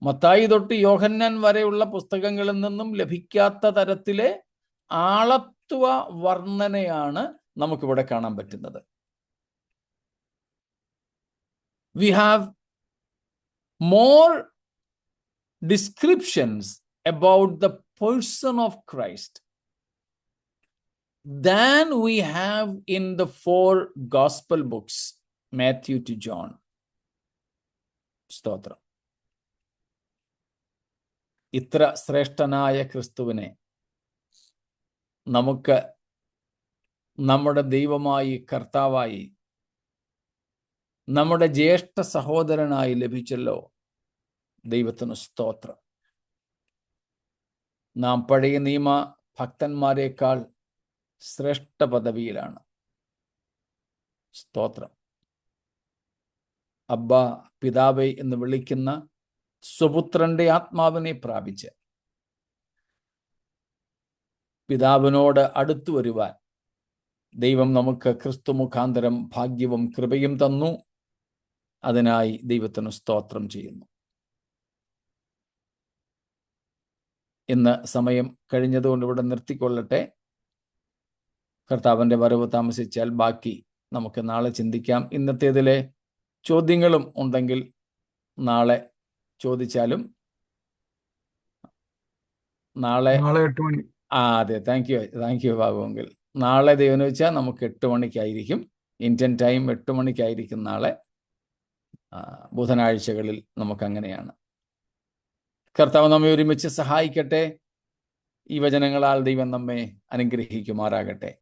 മത്തായി തൊട്ട് യോഹന്നാൻ വരെയുള്ള പുസ്തകങ്ങളിൽ നിന്നും ലഭിക്കാത്ത തരത്തിലെ ആളത്വ വർണ്ണനയാണ് നമുക്കിവിടെ കാണാൻ പറ്റുന്നത്. We have more descriptions about the person of Christ than we have in the 4 gospel books, Matthew to John. സ്തോത്രം. ഇത്ര ശ്രേഷ്ഠനായ ക്രിസ്തുവിനെ നമുക്ക് നമ്മുടെ ദൈവമായി, കർത്താവായി, നമ്മുടെ ജ്യേഷ്ഠ സഹോദരനായി ലഭിച്ചല്ലോ. ദൈവത്തിന് സ്തോത്രം. നാം പഴയ നിയമ ഭക്തന്മാരെക്കാൾ ശ്രേഷ്ഠ പദവിയിലാണ്. സ്തോത്രം. അബ്ബ, പിതാവേ എന്ന് വിളിക്കുന്ന സ്വപുത്രന്റെ ആത്മാവിനെ പ്രാപിച്ച് പിതാവിനോട് അടുത്തു വരുവാൻ ദൈവം നമുക്ക് ക്രിസ്തു മുഖാന്തരം ഭാഗ്യവും കൃപയും തന്നു. അതിനായി ദൈവത്തിന് സ്തോത്രം ചെയ്യുന്നു. ഇന്ന് സമയം കഴിഞ്ഞതുകൊണ്ട് ഇവിടെ നിർത്തിക്കൊള്ളട്ടെ. കർത്താവിൻ്റെ വരവ് താമസിച്ചാൽ ബാക്കി നമുക്ക് നാളെ ചിന്തിക്കാം. ഇന്നത്തേതിലെ ചോദ്യങ്ങളും ഉണ്ടെങ്കിൽ നാളെ ചോദിച്ചാലും. നാളെ 8 മണി. അതെ, താങ്ക് യു ബാബുവെങ്കിൽ. നാളെ ദൈവം വെച്ചാൽ നമുക്ക് 8 മണിക്കായിരിക്കും, ഇന്ത്യൻ ടൈം 8 മണിക്കായിരിക്കും നാളെ. ബുധനാഴ്ചകളിൽ നമുക്കങ്ങനെയാണ്. കർത്താവ് നമ്മെ ഒരുമിച്ച് സഹായിക്കട്ടെ. ഈ വചനങ്ങളാൽ ദൈവം നമ്മെ അനുഗ്രഹിക്കുമാറാകട്ടെ.